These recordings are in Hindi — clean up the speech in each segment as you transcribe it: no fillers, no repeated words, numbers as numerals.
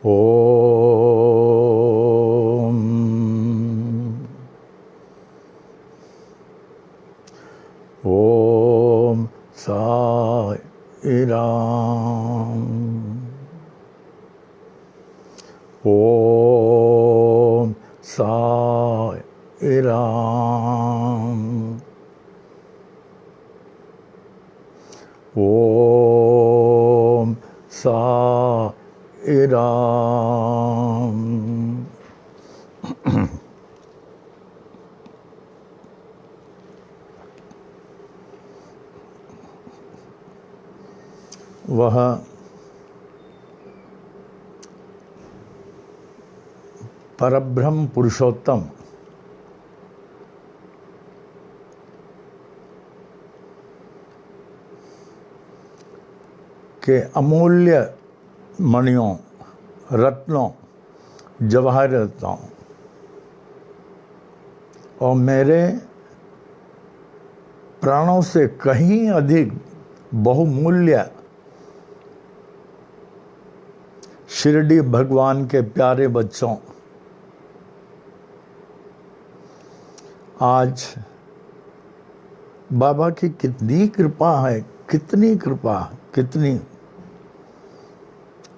ओम ओम साई राम। ओम साई राम। ओम साई राम। वह परब्रह्म पुरुषोत्तम के अमूल्य मणियों, रत्नों, जवाहरातों और मेरे प्राणों से कहीं अधिक बहुमूल्य शिरडी भगवान के प्यारे बच्चों, आज बाबा की कितनी कृपा है, कितनी कृपा, कितनी।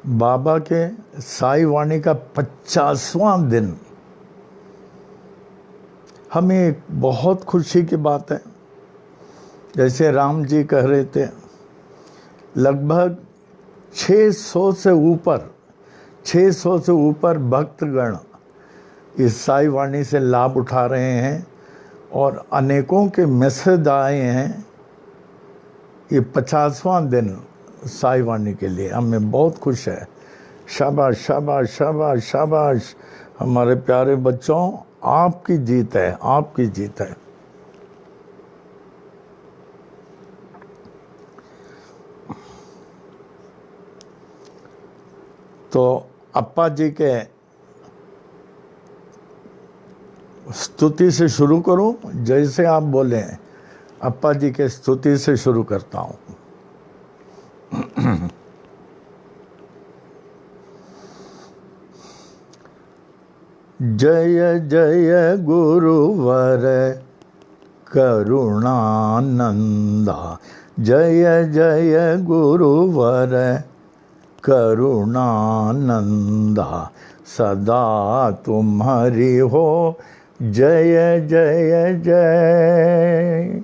बाबा के साई वाणी का 50वां दिन हमें एक बहुत खुशी की बात है। जैसे राम जी कह रहे थे, लगभग 600 से ऊपर भक्तगण इस साई वाणी से लाभ उठा रहे हैं और अनेकों के मैसेज आए हैं। ये 50वां दिन साई वाणी के लिए हमें बहुत खुश है। शाबाश शाबाश शाबाश शाबाश हमारे प्यारे बच्चों, आपकी जीत है, आपकी जीत है। तो अप्पा जी के स्तुति से शुरू करूं, जैसे आप बोले अप्पा जी के स्तुति से शुरू करता हूं। जय जय गुरुवर करुणानंदा, जय जय गुरुवर करुणानंदा, सदा तुम्हारी हो जय जय जय।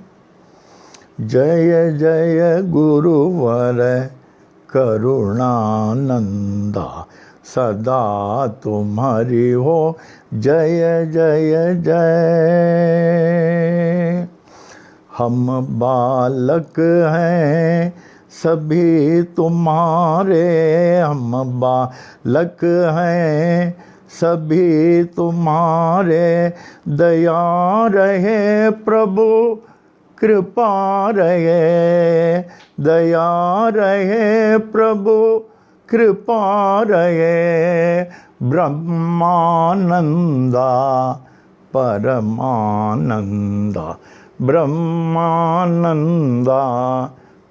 जय जय गुरुवर करुणानंदा, सदा तुम्हारी हो जय जय जय। हम बालक हैं सभी तुम्हारे, हम बालक हैं सभी तुम्हारे, दया रहे प्रभु कृपा रहे, दया रहे प्रभु कृपा रहे। ब्रह्मानंदा परमानंदा, ब्रह्मानंदा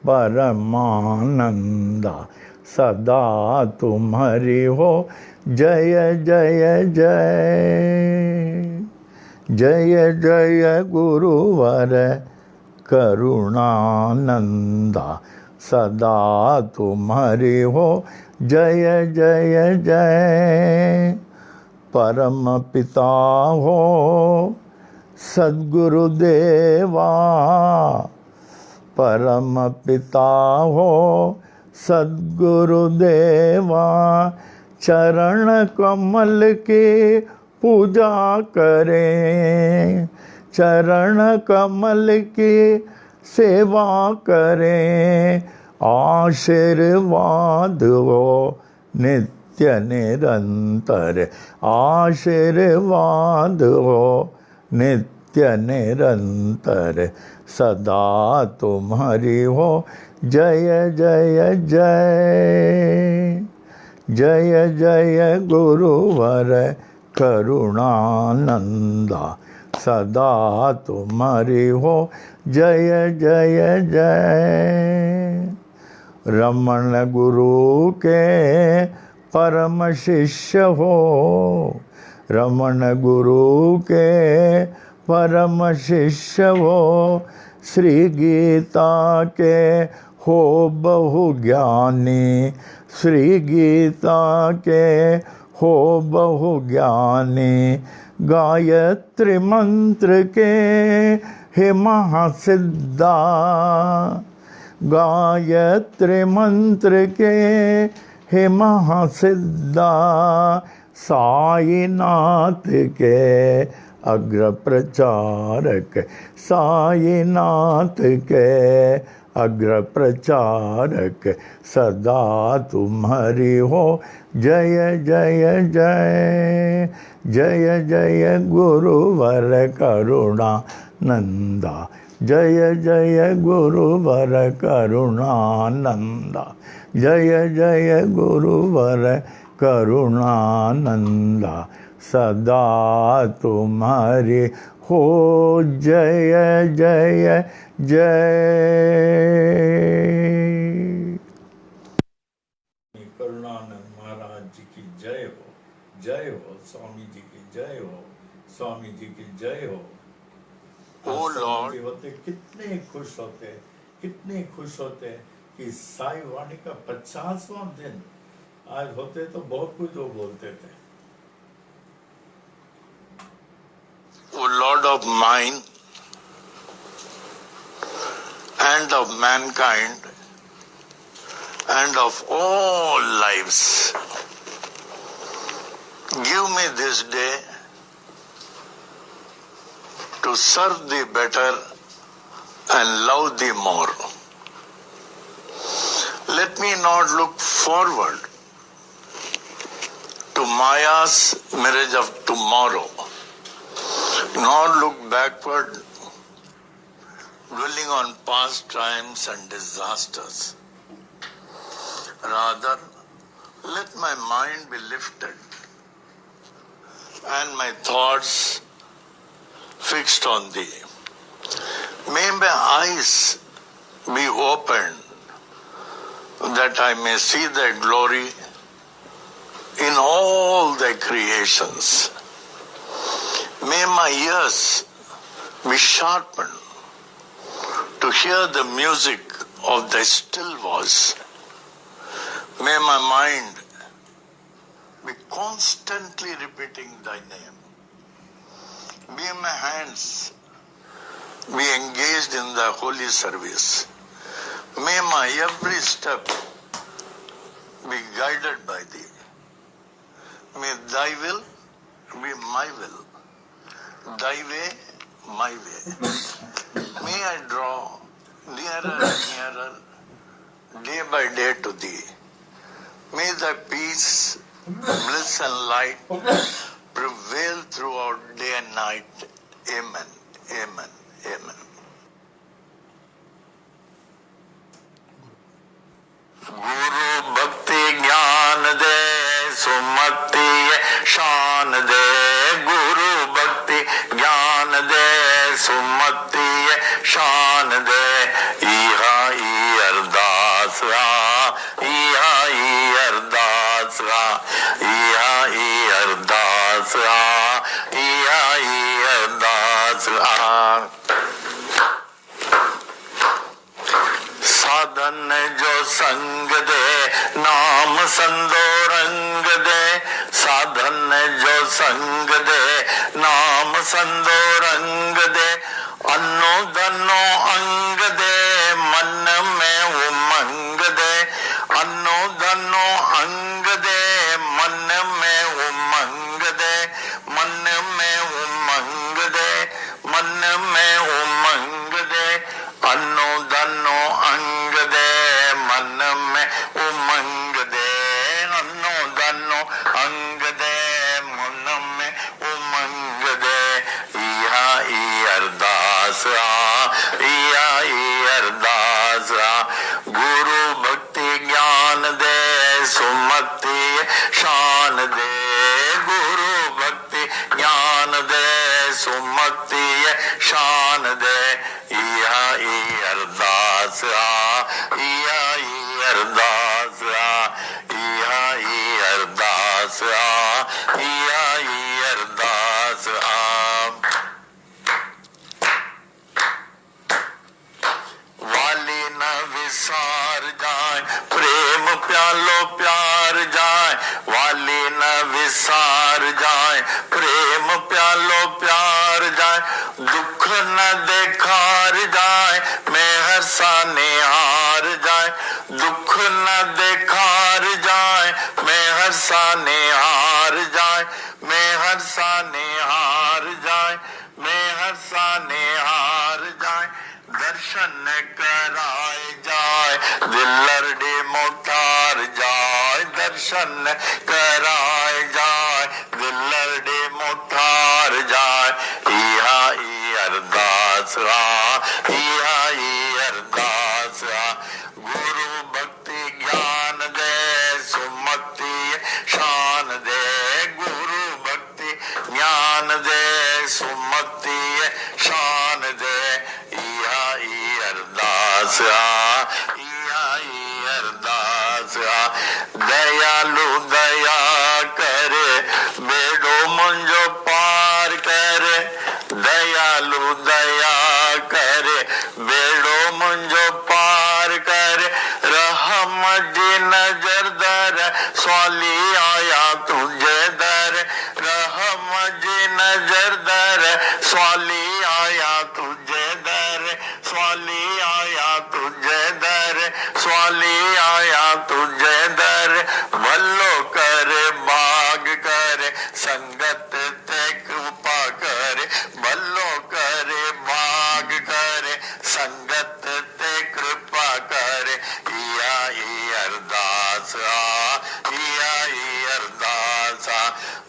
परमानंदा, सदा तुम्हारी हो जय जय जय। जय जय गुरुवर करुणानंदा, सदा तुम्हारी हो जय जय जय। परम पिता हो सद्गुरुदेवा, परम पिता हो सद्गुरुदेवा, चरण कमल की पूजा करें, चरण कमल की सेवा करें। आशीर्वाद हो नित्य निरंतर, आशीर्वाद हो नित्य निरंतर, सदा तुम्हारी हो जय जय जय। जय जय गुरुवर करुणानंदा, सदा तुम्हारी हो जय जय जय। रमण गुरु के परम शिष्य हो, रमण गुरु के परम शिष्य हो, श्री गीता के हो बहु ज्ञानी, श्री गीता के हो बहु ज्ञानी, गायत्री मंत्र के हे महासिद्धा, गायत्री मंत्र के हे महासिद्धा, साईनाथ के अग्र प्रचारक, साईनाथ के अग्र प्रचारक, सदा तुम्हारी हो जय जय जय, जय जय गुरुवर करुणा नंदा, जय जय गुरुवर करुणानंदा, जय जय गुरुवर करुणानंदा, सदा तुम्हारी हो जय जय जय। करुणानंद महाराज जी की जय हो, जय हो। स्वामी जी की जय हो, स्वामी जी की जय हो। ओ लॉर्ड, होते कितने खुश होते, कितने खुश होते कि साई वाणी का 50वां दिन आज होते तो बहुत कुछ वो बोलते थे। O Lord of mine and of mankind and of all lives, give me this day to serve thee better and love thee more. Let me not look forward to Maya's marriage of tomorrow, nor look backward, dwelling on past times and disasters. Rather, let my mind be lifted and my thoughts fixed on thee. May my eyes be opened that I may see thy glory in all thy creations. May my ears be sharpened to hear the music of thy still voice. May my mind be constantly repeating thy name. May my hands be engaged in the holy service. May my every step be guided by thee. May thy will be my will, thy way my way. May I draw nearer and nearer day by day to thee. May thy peace, bliss and light prevail throughout day and night. Amen, amen, amen. गुरु भक्ति ज्ञान दे, सुमति शान दे। गुरु भक्ति ज्ञान दे, सुमति शान दे। इहा ई अरदास रा, इहा ई अरदास रा, इहा ई अरदास रा, इहा ई अरदास रा। साधन जो संग दे, नाम संदो रंग दे। साधन जो संग दे, नाम संदो रंग दे। अन्नो धनो अंग दे, मन में उमंग दे। अन्नो धनो अंग दे, मन में उमंग दे। मन में उमंग दे, मन में उमंग दे। अन्नो धनो अंग दे, मन में उमंग दे। अन्नो धनो अंग दे, मन में उमंग दे। इहा ई अरदास आ, इहा प्यालो प्यार जाए, वाली न विसार जाए। प्रेम प्यालो प्यार जाए, दुख न देखार जाए। मैं हर्षा निहार जाए, दुख न देखार जाए। मैं हर्षा निहार जाए, मैं हर्षा निहार जाए। मैं हर्षा निहार जाए। दर्शन कराए जाए, दिलरडे मोतार जाए। दर्शन कराए जाए, दिलरडे मोतार जाए। इहा ई अरदास इहा ई अरदास गुरु भक्ति ज्ञान दे, सुमति शान दे। गुरु भक्ति ज्ञान दे, सुमति शान दे। इहा ई अरदास इहा ई अरदास दयालु दया करे, बेड़ो मुंजो पार करे। दयालु दया करे, बेड़ो मुंजो पार करे। रहम जी नजर दर, स्वाली आया तुझे दर। रहम जी नजर दर, स्वाली आया तुझे दर। स्वाली आया तुझे दर, स्वाली आया तुझे दर। भलो करे भाग करे, संगत ते कृपा करे। भलो करे भाग करे, संगत ते कृपा करे। इया ई अरदास इया ई अरदास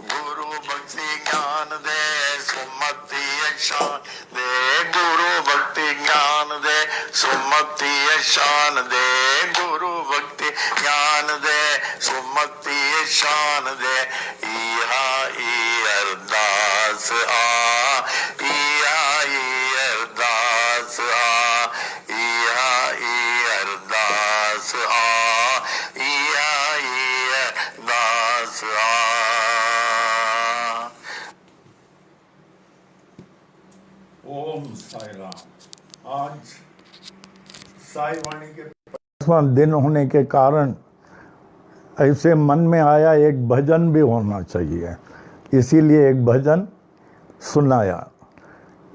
गुरु भक्ति ज्ञान दे, सुमति शान दे। गुरु भक्ति ज्ञान दे, सुमति शान दे। गुरु भक्ति ज्ञान दे, सुमति शान दे। इहा ई अरदास इहा ई अरदास इहा ई अरदास इहा ई अरदास। ओम साई राम। आज साई वाणी के 50वां दिन होने के कारण ऐसे मन में आया एक भजन भी होना चाहिए, इसीलिए एक भजन सुनाया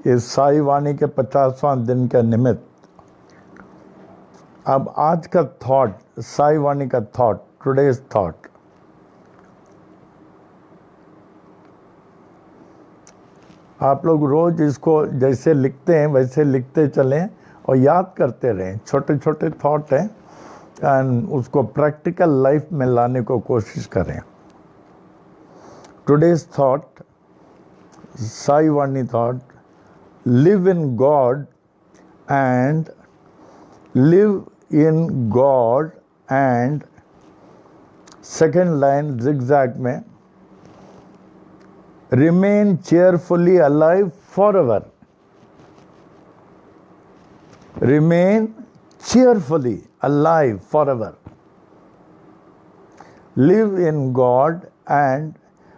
इस साई वाणी के 50वां दिन के निमित्त। अब आज का थॉट, साई वाणी का थॉट, टुडेज थॉट। आप लोग रोज इसको जैसे लिखते हैं वैसे लिखते चलें और याद करते रहें। छोटे छोटे थॉट हैं एंड उसको प्रैक्टिकल लाइफ में लाने को कोशिश करें। Today's thought, Sai Vani thought, live in God and live in God and second line zigzag में remain cheerfully alive forever. Remain cheerfully alive forever. Live in God and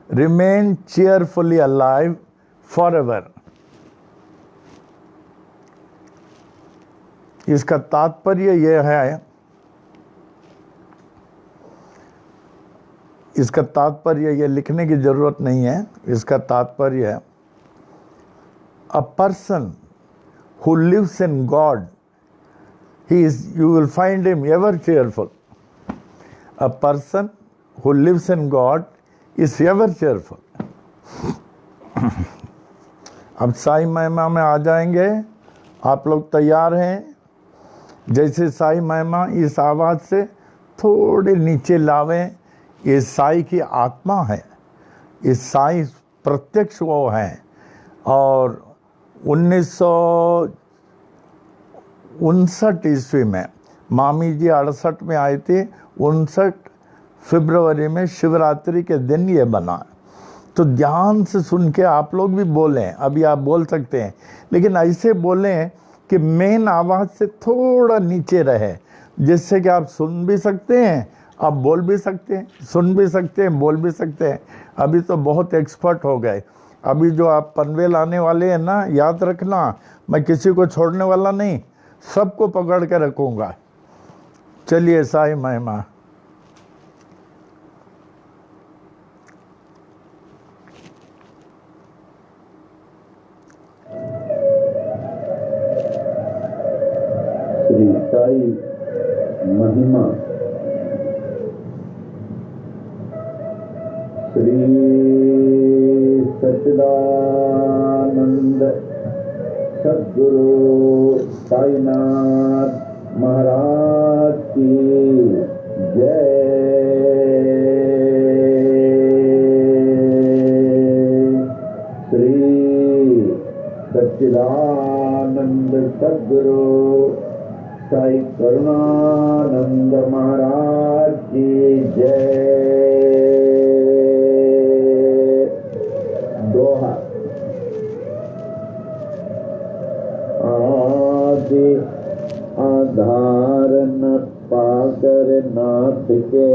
remain cheerfully alive forever. इसका तात्पर्य यह है, इसका तात्पर्य ये लिखने की जरूरत नहीं है। इसका तात्पर्य है, a person who lives in God, you will find him ever cheerful. A person who lives in God is ever cheerful. अब साई महिमा में आ जाएंगे। आप लोग तैयार हैं? जैसे साई महिमा इस आवाज़ से थोड़े नीचे लावें। ये साई की आत्मा है, ये साई प्रत्यक्ष वो है। और 1959 ईस्वी में मामी जी 68 में आए थे। 59 फरवरी में शिवरात्रि के दिन ये बना। तो ध्यान से सुन के आप लोग भी बोलें। अभी आप बोल सकते हैं, लेकिन ऐसे बोलें कि मेन आवाज़ से थोड़ा नीचे रहे, जिससे कि आप सुन भी सकते हैं, आप बोल भी सकते हैं, सुन भी सकते हैं, बोल भी सकते हैं। अभी तो बहुत एक्सपर्ट हो गए। अभी जो आप पनवेल आने वाले हैं ना, याद रखना, मैं किसी को छोड़ने वाला नहीं, सबको पकड़ के रखूँगा। चलिए साई महिमा। श्री सच्चिदानंद सद्गुरु साईनाथ महाराज की जय। श्री सच्चिदानंद सद्गुरु साई करुणानंद महाराज की जय। दोहा। आदि आधार न पाकर नाथ के,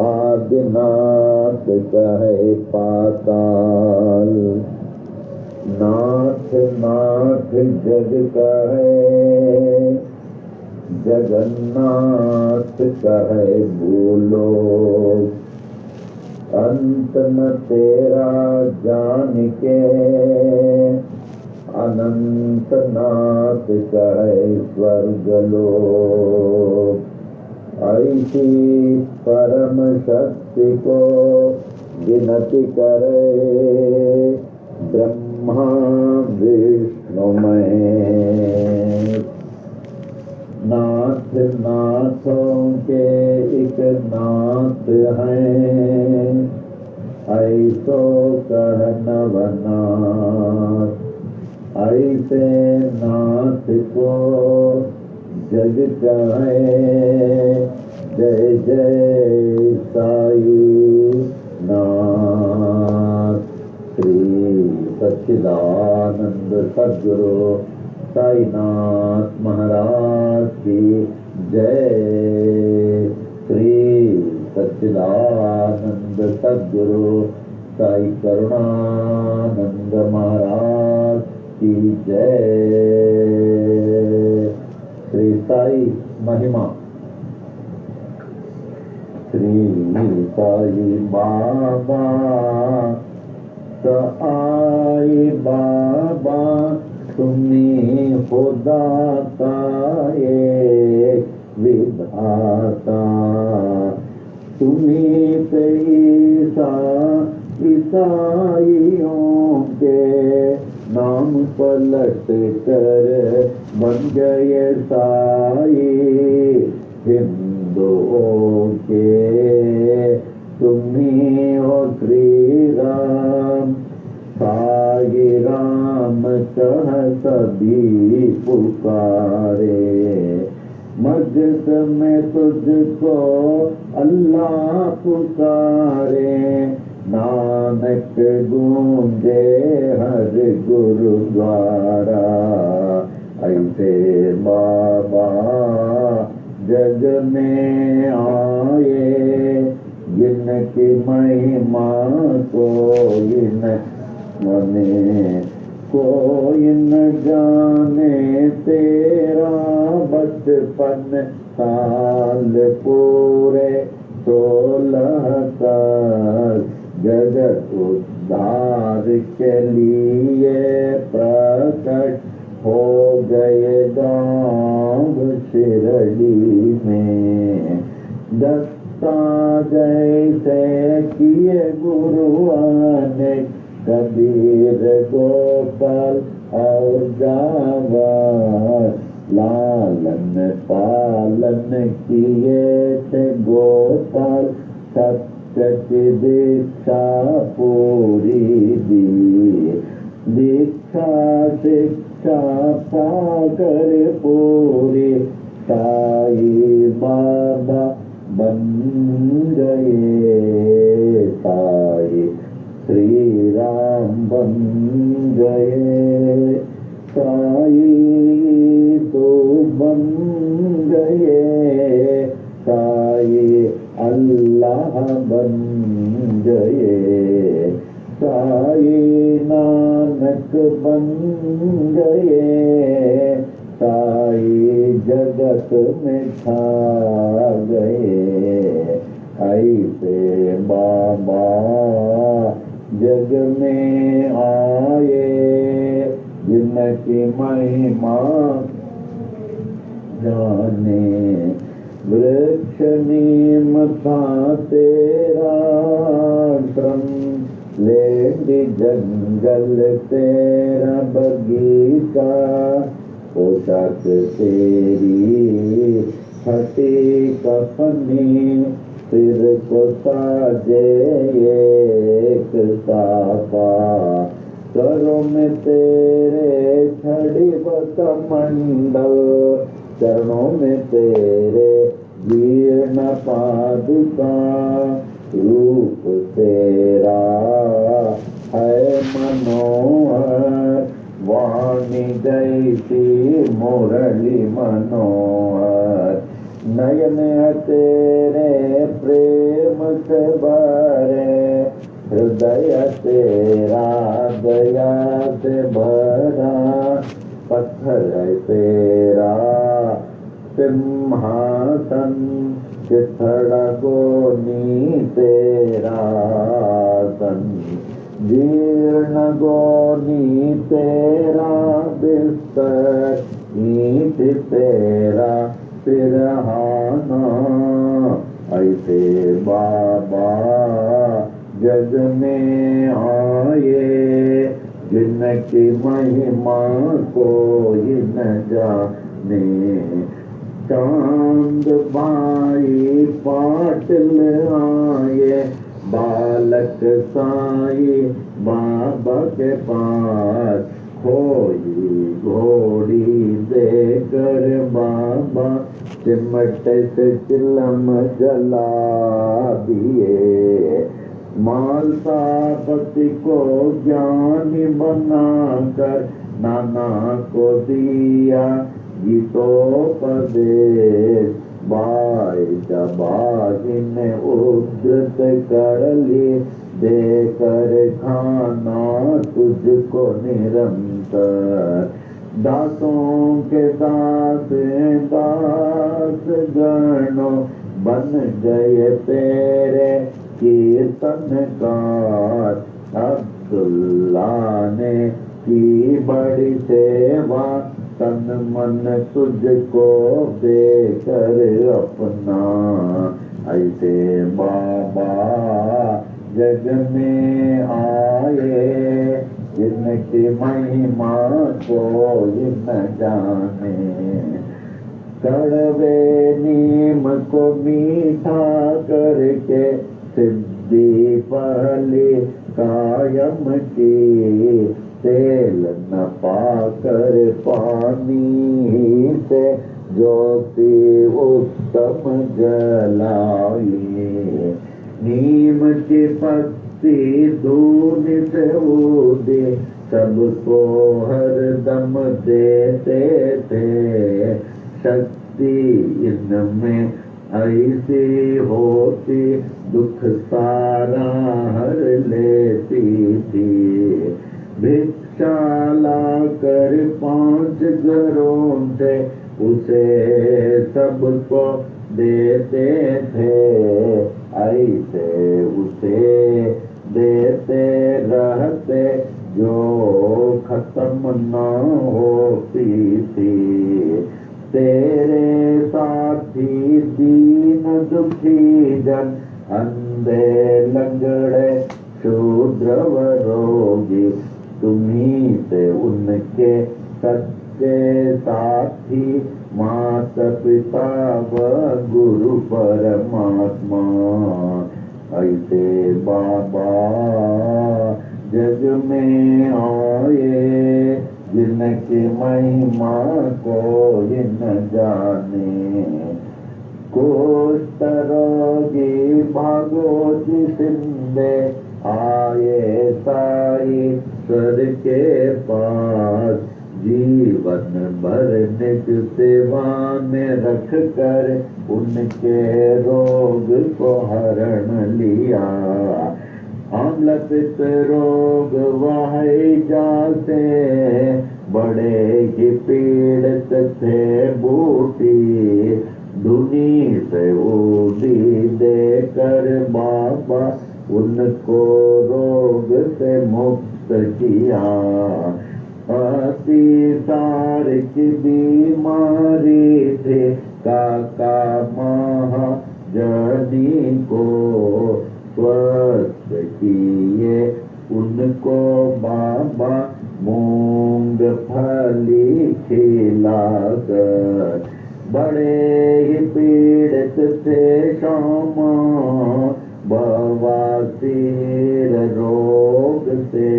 आदिनाथ कहे पाताल। नाथ नाथ जग कहे, जगन्नाथ कहे भूलो। अंत न तेरा जान के, अनंत नाथ कहे स्वर्ग लोक। ऐसी परम शक्ति को गिनती करे, ब्रह्मा विष्णु महेश। नाथ नाथों के एक नाथ हैं, ऐसो कह नवनाथ। ऐसे नाथ को जग कहे, जय जय साई नाथ। श्री सच्चिदानंद सद्गुरु साईनाथ महाराज की जय। श्री सच्चिदानंद सद्गुरु साई करुणानंद महाराज की जय। श्री साई महिमा। श्री साई बाबा साई बाबा, तुम्ही हो दाता एक विधाता। तुम्ही पे ईसाइयों के नाम पलट कर बन गए साई हिंदुओं के। तुम्ही हो श्री राम, साई राम कह सभी पुकारे। मस्जिद में तुझको अल्लाह पुकारे, नानक गूंजे हर गुरुद्वारा। ऐसे बाबा जग में आए, जिनकी महिमा कोई न मने, कोई न जाने। तेरा बचपन साल पूरे 16 साल, जगत उद्धार के लिए प्रकट हो गए गाँव शिरडी में। दत्ता जैसे किए गुरुआन, कबीर गोपाल और जावार। लालन पालन किए थे गोपाल, सत्य की दीक्षा पूरी दी। दीक्षा शिक्षा पाकर पूरी, साई बाबा बन गए साई। श्री राम बन गए साई, तो बन गए साई। अल्लाह बन गए साई, नानक बन गए साई। जगत में छा गए ऐसे बाबा जग में आए, जिनकी महिमा जाने। वृक्ष नीम था तेरा क्रम, लेडी जंगल तेरा बगीचा, पोशाक तेरी फटी कफनी, सिर को साजे एक साफा, करों में तेरे छड़ी व कमंडल, चरणों में तेरे जीर्ण पादुका, रूप तेरा है मनोहर, वाणी जैसी मुरली मनोहर, नयन तेरे प्रेम से भरे, हृदय तेरा दया से भरा, पत्थर तेरा सिंहासन, चिथड़ा गोनी तेरा सन, जीर्ण गोनी तेरा बिस्तर, ईंट तेरा सिरहाना, ऐसे बाबा जग में आए, जिनकी महिमा कोई न जाने, चांद भाई पाटिल आए, बालक साई बाबा के पास, खोई घोड़ी देकर बाबा चिमट से चिलम जला दिए, मालसापति को ज्ञानी बनाकर नाना को दिया गीतोपदेश, बाई जबाही ने उद्धृत कर ली, देकर खाना तुझको निरंतर, दासों के दास दास गणों बन गए तेरे कीर्तनकार, अब्दुल्ला ने की बड़ी सेवा, तन मन तुझको देकर अपना, ऐसे बाबा जग में आए, जिनकी महिमा कोई न जाने, कड़वे नीम को मीठा करके सिद्धि पहले कायम की, तेल न पाकर पानी से ज्योति उत्तम जलाई, नीम की पत्ती दून से उदे, सबको हरदम देते थे, शक्ति इनमें ऐसी होती, दुख सारा हर लेती थी, भिक्षा लाकर 5 घरों से उसे सबको देते थे, ऐसे उसे देते रहते जो खत्म न होती थी, तेरे साथी दीन दुखी जन, अंधे लंगड़े शूद्र व रोगी, तुम्ही से उनके सच्चे साथी, माता पिता व गुरु परमात्मा, ऐसे बाबा जग में आए, जिनकी महिमा कोई न जाने, कुष्ठ रोगी भागोजी सिंधे, आए साई सर के पास, जीवन भर निज सेवा में रख कर उनके रोग को हरण लिया, आम्ल पित्त रोग वह जाते, बड़े ही पीड़ित थे बूटी, धुनी से ऊदी देकर बाबा उनको रोग से मुक्त किया, अतिसार की बीमारी थे, काका महा जनी थे श्यामा बवासीर रोग से,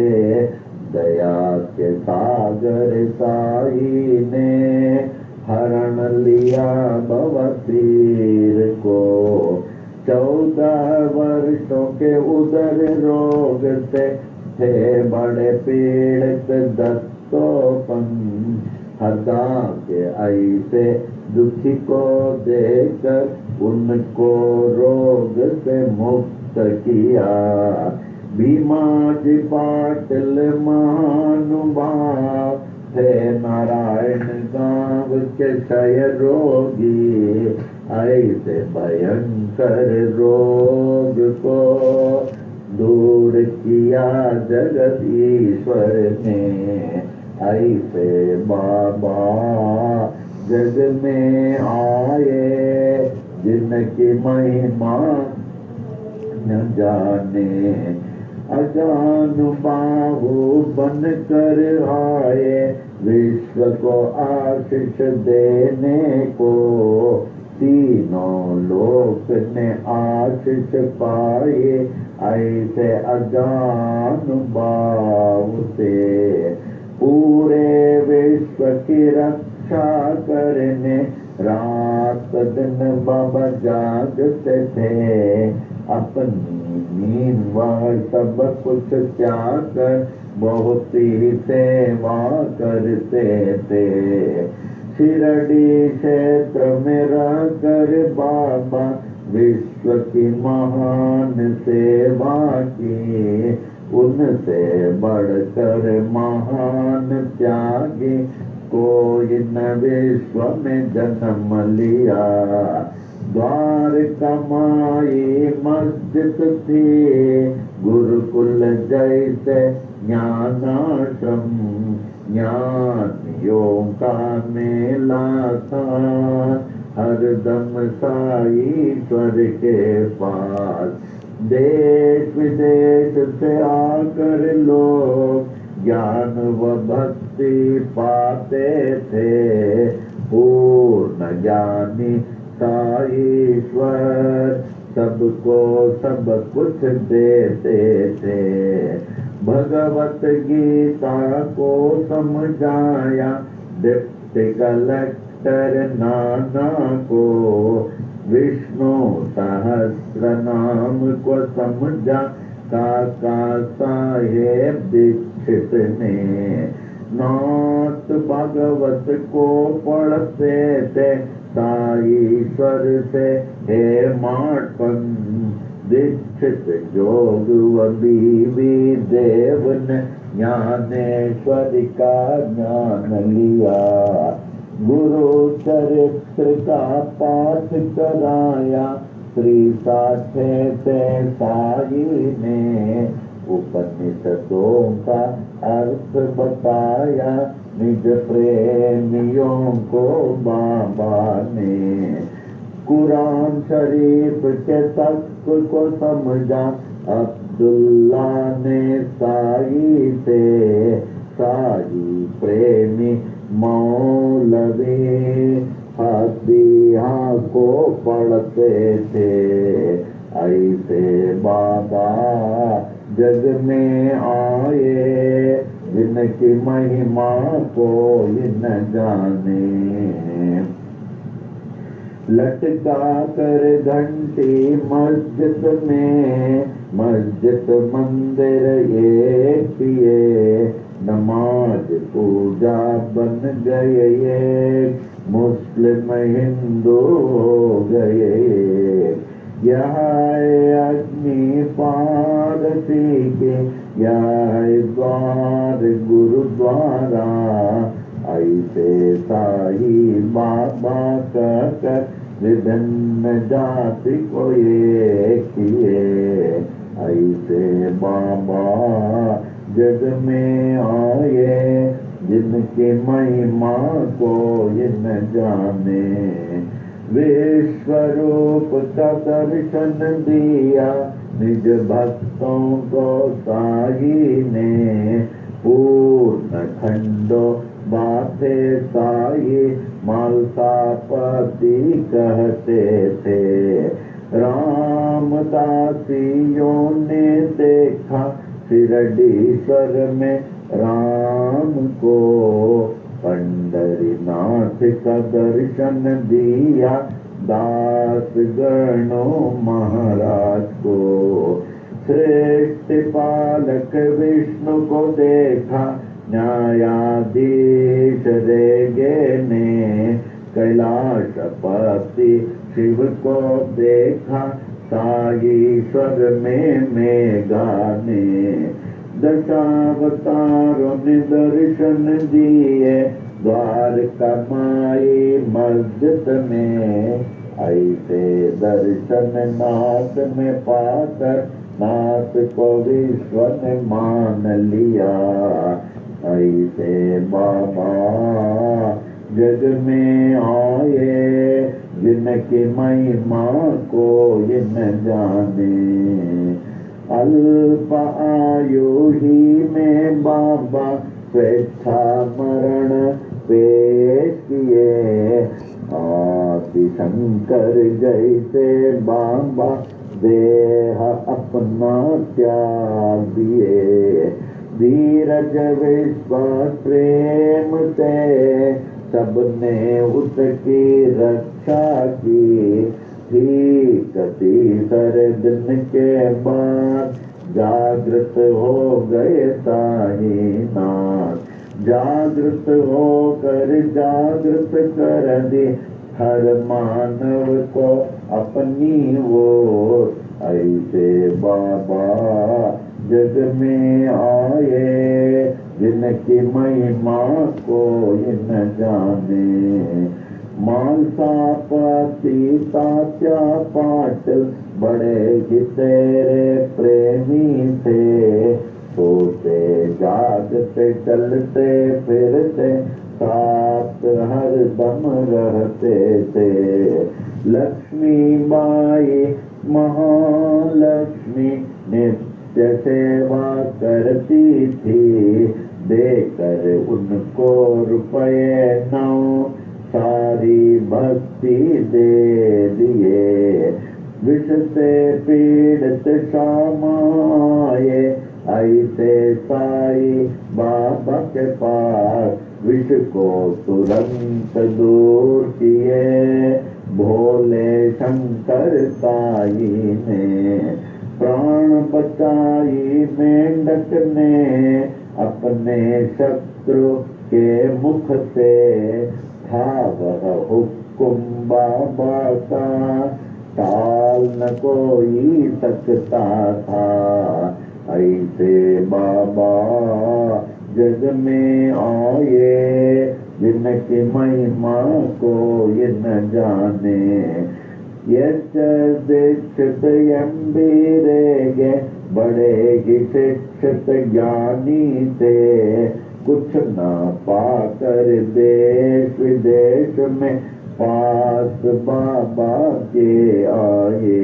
दया के सागर साई ने हरण लिया बवासीर को। 14 वर्षों के उदर रोग से थे बड़े पीड़ित दत्तोपन, हृदा के ऐसे दुखी को देकर उनको रोग से मुक्त किया। भीमाजी पाटिल महानुभाव थे नारायण गांव के क्षय रोगी, ऐसे भयंकर रोग को दूर किया जगदीश्वर ने। ऐसे बाबा जग में आए जिनकी महिमा न जाने, अजानुबाहु बन कर आए विश्व को आशीष देने को। तीनों लोक ने आशीष पाए ऐसे अजानुबाहु से। पूरे विश्व की रक्षा करने रात दिन बाबा जागते थे, अपनी नींद वह सब कुछ त्याग कर बहुत ही सेवा करते थे। शिरडी क्षेत्र में रहकर बाबा विश्व की महान सेवा की, उनसे बढ़कर महान त्यागी कोई न विश्व में जन्म लिया। द्वारका माई मस्जिद थी, गुरुकुल जैसे ज्ञानाश्रम, ज्ञानियों का मेला था हरदम साईश्वर के पास। देश विदेश से आकर लोग ज्ञान व भक्ति पाते थे, पूर्ण ज्ञानी साईश्वर सबको सब कुछ देते थे। भगवत गीता को समझाया डिप्टी कलेक्टर नाना को, विष्णु सहस्र नाम को समझा काका साहेब दीक्षित ने। नाथ भागवत को पढ़ते थे साईश्वर से हे माटपन। दीक्षित जोग व बीवी देव ने ज्ञानेश्वरी का ज्ञान लिया। गुरु चरित्र का पाठ कराया श्री साथे से साई ने। उपनिषदों का अर्थ बताया निज प्रेमियों को बाबा ने। कुरान शरीफ के तत्व को समझा अब्दुल्ला ने साई से। साई प्रेमी मौलवी हदिया को पढ़ते थे। ऐसे बाबा जग में आए जिनकी महिमा कोई न जाने। लटका कर घंटी मस्जिद में, मस्जिद मंदिर एक किए। नमाज पूजा बन गए एक, मुस्लिम हिंदू हो गए। यह अग्नि पारसी के, यह द्वार गुरुद्वारा। ऐसे साई बाबा कहकर विभिन्न जाति को एक किए। ऐसे बाबा जग में आए जिनकी महिमा कोई न जाने। विश्व रूप का दर्शन दिया निज भक्तों को साई ने। पूर्ण खंडो बातें साई मालसापति कहते थे। रामदासियों ने देखा शिरडीश्वर में राम को, पंढरीनाथ का दर्शन दिया दास गणों महाराज को। श्रेष्ठ पालक विष्णु को देखा न्यायाधीश रेगे ने, कैलाशपति शिव को देखा साईश्वर में मेघा ने। दशावतारों ने दर्शन दिए द्वारका माई मस्जिद में, ऐसे दर्शन नाथ में पाकर नाथ को विश्व ने मान लिया। ऐसे बाबा जग में आए जिनकी महिमा को न जाने। अल्प आयु ही में बाबा स्वेच्छा मरण पेश किए, आदि शंकर जैसे बाबा देह अपना त्याग दिए। धीरज विश्वास प्रेम से सबने उसकी रक्षा की। ठीक तीसरे दिन के बाद जागृत हो गए साईनाथ, जागृत होकर जागृत कर दी हर मानव को अपनी ओर। ऐसे बाबा जग में आए जिनकी महिमा को न जाने। मानसा पति तात्या पाटिल बड़े ही तेरे प्रेमी थे, सोते जागते चलते फिरते साथ हर दम रहते थे। लक्ष्मी बाई महालक्ष्मी नित्य सेवा करती थी, देकर उनको रुपये 9 सारी भक्ति दे दिए। विष से पीड़ित शामाए ऐसे साई बाबा के पास, विष को तुरंत दूर किए भोले शंकर साई ने। प्राण बचाई मेंढक ने अपने शत्रु के मुख से, था वह हुक्म बाबा का टाल न कोई सकता था। ऐसे बाबा जग में आए जिनकी महिमा को ये न जाने। यश दीक्षित एम्बीरेगे बड़े ही शिक्षित ज्ञानी थे, कुछ न पाकर देश विदेश में पास बाबा के आए।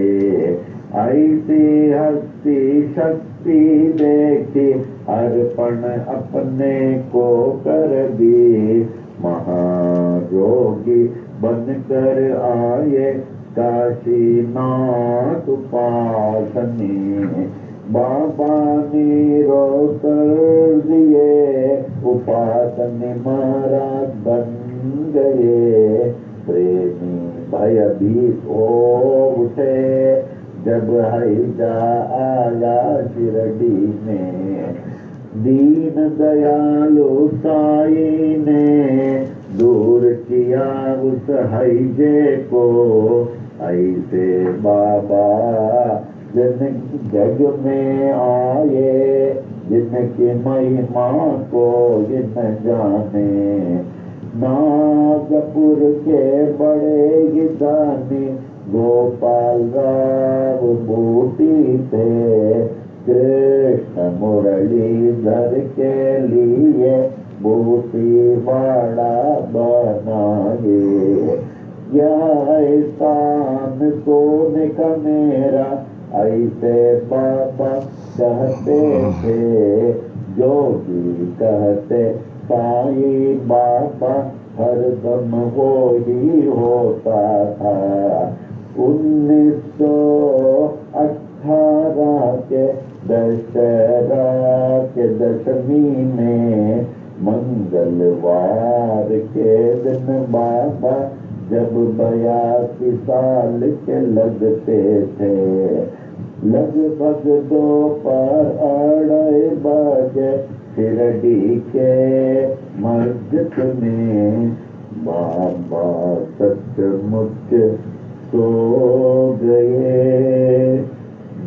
ऐसी हस्ती शक्ति देखी अर्पण अपने को कर दी, महारोगी बनकर आए काशीनाथ उपासनी। बाबा ने रोक दिए उपासनी महाराज बन गए। प्रेमी भयभीत हो उठे जब हैजा आया शिरडी में। दीन दयालु साई ने दूर किया उस हैजे को। ऐसे बाबा जिन जग में आए जिनकी महिमा को जिन जाने। नागपुर के बड़े गिदानी गोपाल राव बूटी थे, कृष्ण मुरलीधर के लिए बूटी वाड़ा बनाए। यह स्थान सोने का मेरा ऐसे बाबा कहते थे, जोगी कहते साई बाबा हरदम वो ही होता था। 1988 दशमी में मंगलवार के दिन बाबा जब 82 साल के लगते थे, लगभग दोपहर 2:30 बजे शिरडी के मस्जिद में बाबा सचमुच सो गए,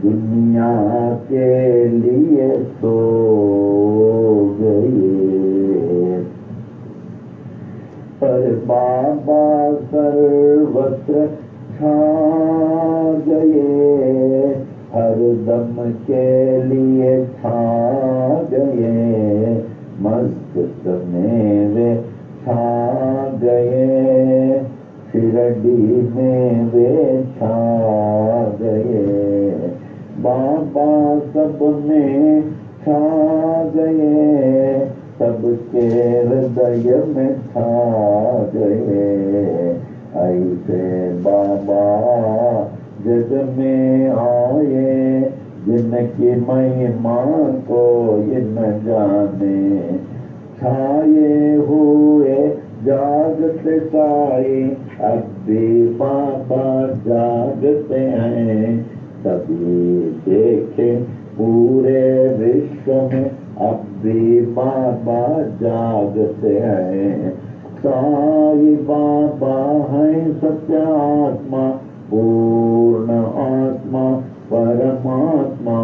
दुनिया के लिए सो गए। पर बाबा सर्वत्र छा गए, हर दम के लिए छा गए, मस्जिद में वे छा गए, शिरडी में वे छा गए, बाबा सब में छा गए, सबके हृदय में छा गए। ऐसे बाबा जग में आए, जिनकी महिमा कोई न जाने, छाए हुए जागते साए, अब भी बाबा जागते हैं, सभी देखे पूरे विश्व में, अब भी बाबा जागते हैं। साई बाबा है सत्य आत्मा, पूर्ण आत्मा परमात्मा,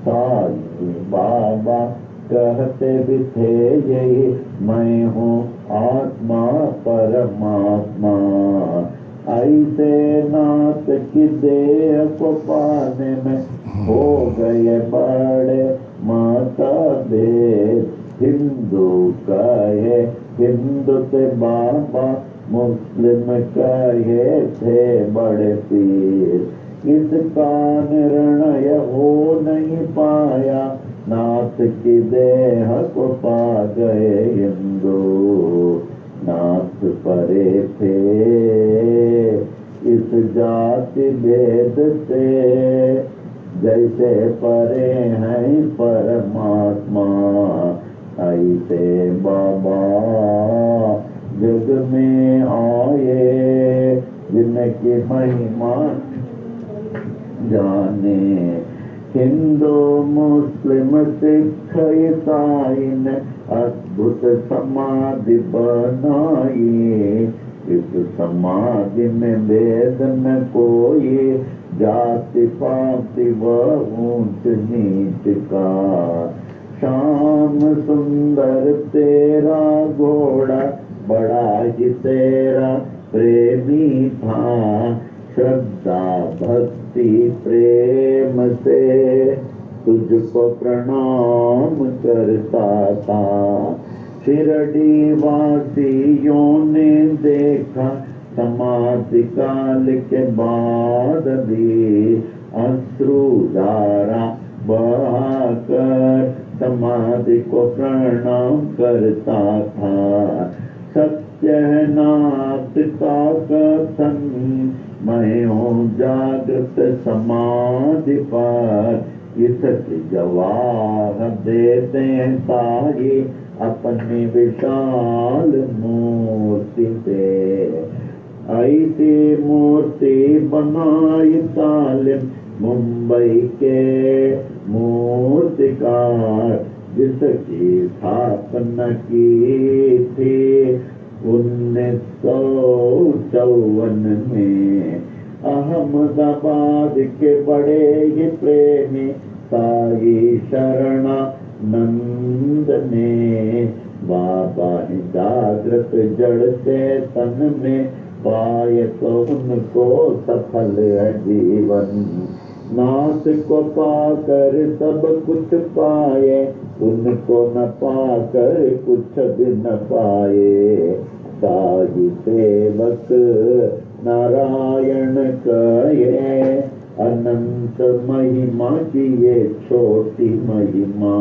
साई बाबा कहते भी थे यही, मैं हूँ आत्मा परमात्मा। ऐसे नाथ की देह को पाने में हो गए बड़े मतभेद, हिंदू कहे हिंदू से बाबा, मुस्लिम कहे थे बड़े पीर, इसका निर्णय हो नहीं पाया, नाथ की देह को पा गए हिंदू, नाथ परे थे इस जाति भेद से, जैसे परे हैं परमात्मा, ऐसे बाबा जग में आए, जिनकी महिमा जाने, हिंदू मुस्लिम सिख ईसाई ने अद्भुत समाधि बनाई, इस समाधि में भेद न कोई, जाति पाति व ऊंच नीच का, श्याम सुंदर तेरा घोड़ा बड़ा ही तेरा प्रेमी था, श्रद्धा भक्ति प्रेम से तुझको प्रणाम करता था। शिरडी वासियों ने देखा समाधि काल के बाद भी, अश्रुधारा बहाकर समाधि को प्रणाम करता था। सत्यनाथ का कथन, मैं हूँ जागृत समाधि पर, इसकी जवाब देते साई अपनी विशाल मूर्ति से। ऐसी मूर्ति बनाई तालिम मुंबई के मूर्तिकार, जिसकी स्थापना की थी 1954 में। अहमदाबाद के बड़े ही प्रेमी साई शरणानंद ने, बाबा जागृत जड़ से तन में पाए तो उनको सफल है जीवन। नाथ को पाकर सब कुछ पाए, उनको न पाकर कुछ भी न पाए। साई सेवक नारायण कहे, अनंत महिमा की ये छोटी महिमा।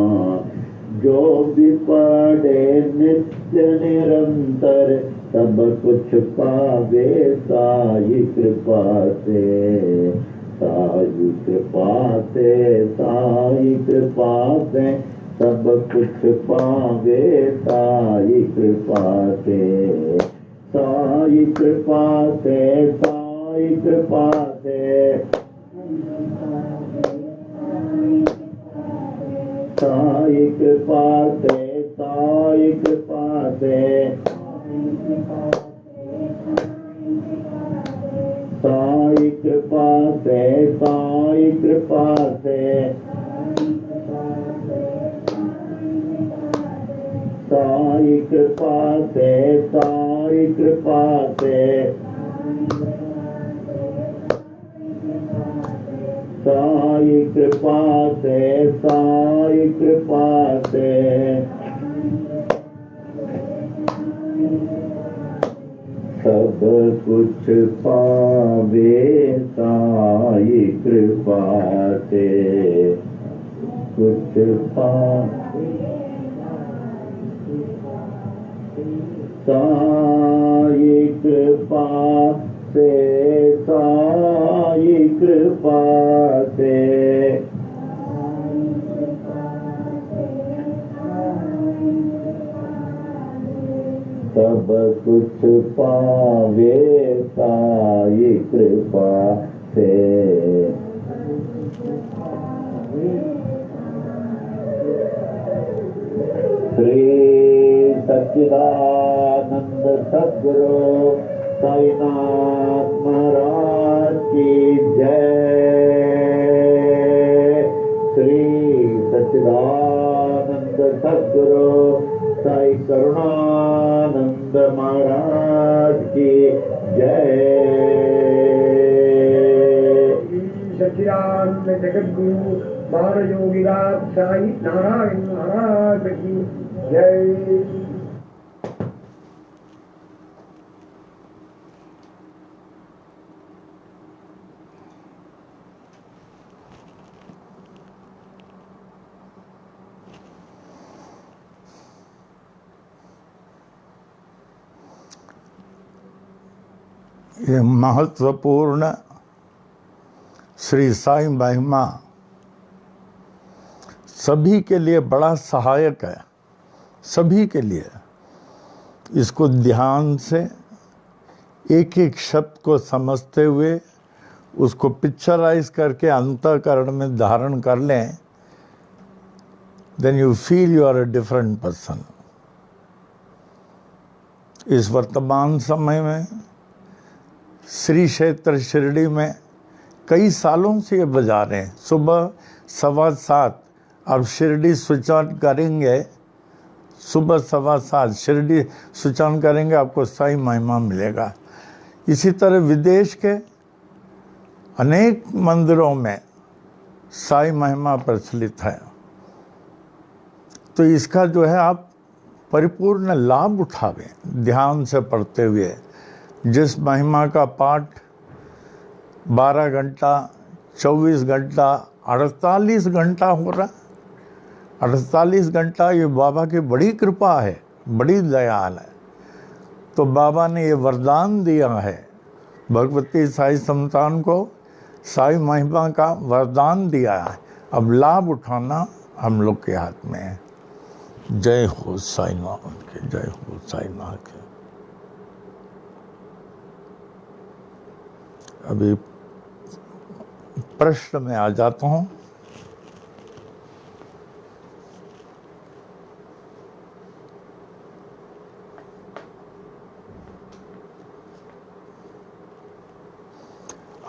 जो भी पढ़े नित्य निरंतर, सब कुछ पावे साई कृपा से। साई कृपा से, साई कृपा से सब कुछ पावे साई कृपा से, साई कृपा से, साई कृपा से, साई कृपा से, साई कृपा से, साई कृपा से, साई कृपा से, साई कृपा से, साई कृपा से, साई कृपा से, साई कृपा से, सब कुछ पावे साई कृपा से, कुछ पावे साई कृपा से, साई कृपा से, सब कुछ पावे साई कृपा से। श्री सच्चिदानंद सद्गुरु साईनाथ महाराज की जय। श्री सच्चिदानंद सद्गुरु साई करुणानंद महाराज की जय। सच्चिदानंद जगद्गुरु बार योगीनाथ साई नारायण महाराज की जय। ये महत्वपूर्ण श्री साई महिमा सभी के लिए बड़ा सहायक है, सभी के लिए। इसको ध्यान से एक एक शब्द को समझते हुए उसको पिक्चराइज करके अंतःकरण में धारण कर लें, then you feel you are a different person. इस वर्तमान समय में श्री क्षेत्र शिरडी में कई सालों से ये बजा रहे हैं। सुबह 7:15 अब शिरडी स्विच ऑन करेंगे, सुबह 7:15 शिरडी स्विच ऑन करेंगे, आपको साई महिमा मिलेगा। इसी तरह विदेश के अनेक मंदिरों में साई महिमा प्रचलित है। तो इसका जो है आप परिपूर्ण लाभ उठावें ध्यान से पढ़ते हुए। जिस महिमा का पाठ 12 घंटा, 24 घंटा, 48 घंटा हो रहा, 48 घंटा, ये बाबा की बड़ी कृपा है, बड़ी दयाल है। तो बाबा ने ये वरदान दिया है, भगवती साई संतान को साई महिमा का वरदान दिया है। अब लाभ उठाना हम लोग के हाथ में है। जय हो साईनाथ के, जय हो साईनाथ के। अभी प्रश्न में आ जाता हूँ।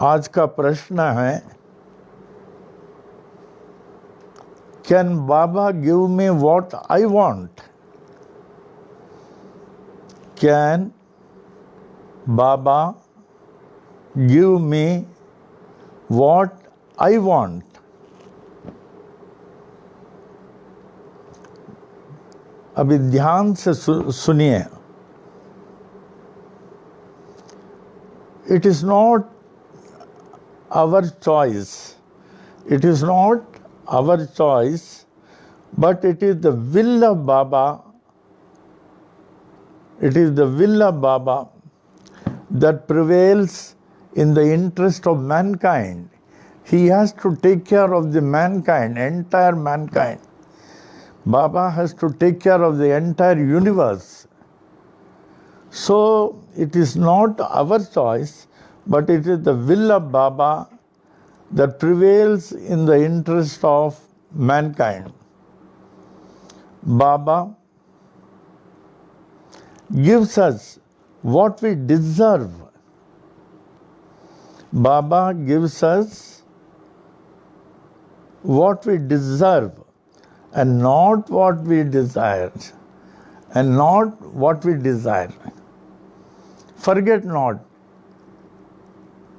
आज का प्रश्न है, can Baba give me what I want? Can Baba give me what I want? अभी ध्यान से सुनिए। It is not our choice. It is not our choice, but it is the will of Baba. It is the will of Baba that prevails in the interest of mankind. He has to take care of the mankind, entire mankind. Baba has to take care of the entire universe. So it is not our choice, but it is the will of Baba that prevails in the interest of mankind. Baba gives us what we deserve. Baba gives us what we deserve and not what we desire. And not what we desire. Forget not.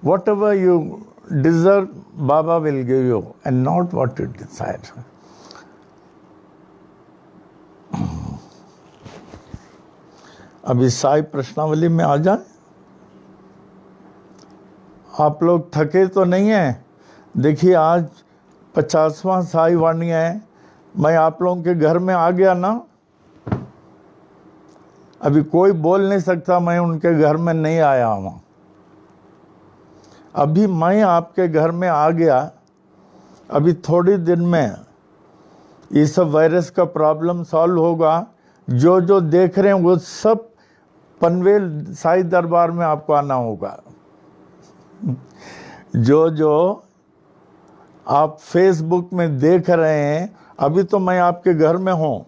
Whatever you deserve, Baba will give you, and not what you desire. अभी साई प्रश्नावली में आ जाए। आप लोग थके तो नहीं हैं? देखिए आज 50वां साई वाणी है। मैं आप लोगों के घर में आ गया ना, अभी कोई बोल नहीं सकता मैं उनके घर में नहीं आया हूं। अभी मैं आपके घर में आ गया, अभी थोड़ी दिन में ये सब वायरस का प्रॉब्लम सॉल्व होगा। जो जो देख रहे हैं वो सब पनवेल साई दरबार में आपको आना होगा। जो जो आप फेसबुक में देख रहे हैं, अभी तो मैं आपके घर में हूं।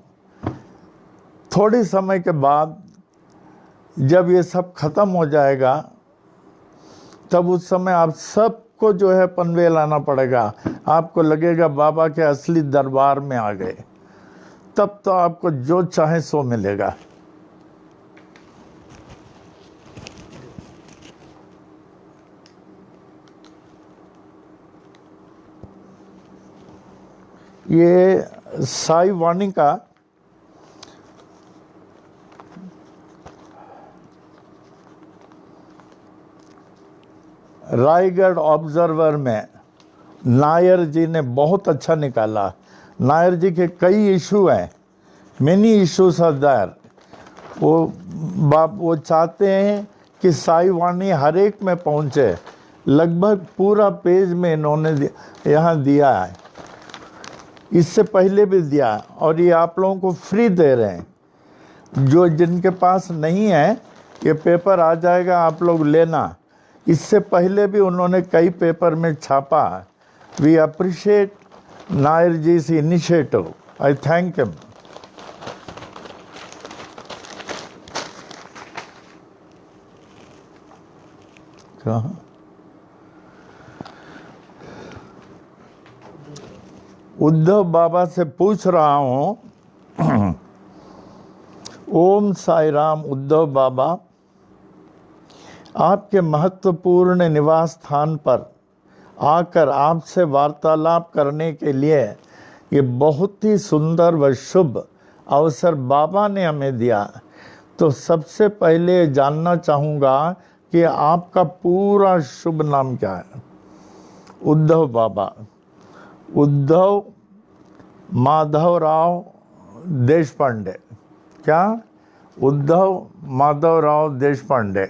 थोड़ी समय के बाद जब ये सब खत्म हो जाएगा, तब उस समय आप सबको जो है पनवेल आना पड़ेगा। आपको लगेगा बाबा के असली दरबार में आ गए। तब तो आपको जो चाहे सो मिलेगा। ये साई वाणी का रायगढ़ ऑब्जर्वर में नायर जी ने बहुत अच्छा निकाला। नायर जी के कई इशू हैं, मेनी इश्यूज आर देयर। वो चाहते हैं कि साई वाणी हर एक में पहुंचे। लगभग पूरा पेज में इन्होंने यहाँ दिया है, इससे पहले भी दिया, और ये आप लोगों को फ्री दे रहे हैं। जो जिनके पास नहीं है, ये पेपर आ जाएगा, आप लोग लेना। इससे पहले भी उन्होंने कई पेपर में छापा। वी अप्रिशिएट नायर जी इस initiative. I thank him. Uddhav Baba से पूछ रहा हूं। ओम साई राम। उद्धव बाबा, आपके महत्वपूर्ण निवास स्थान पर आकर आपसे वार्तालाप करने के लिए ये बहुत ही सुंदर व शुभ अवसर बाबा ने हमें दिया। तो सबसे पहले जानना चाहूँगा कि आपका पूरा शुभ नाम क्या है? उद्धव बाबा। उद्धव माधवराव देशपांडे। क्या? उद्धव माधवराव देशपांडे।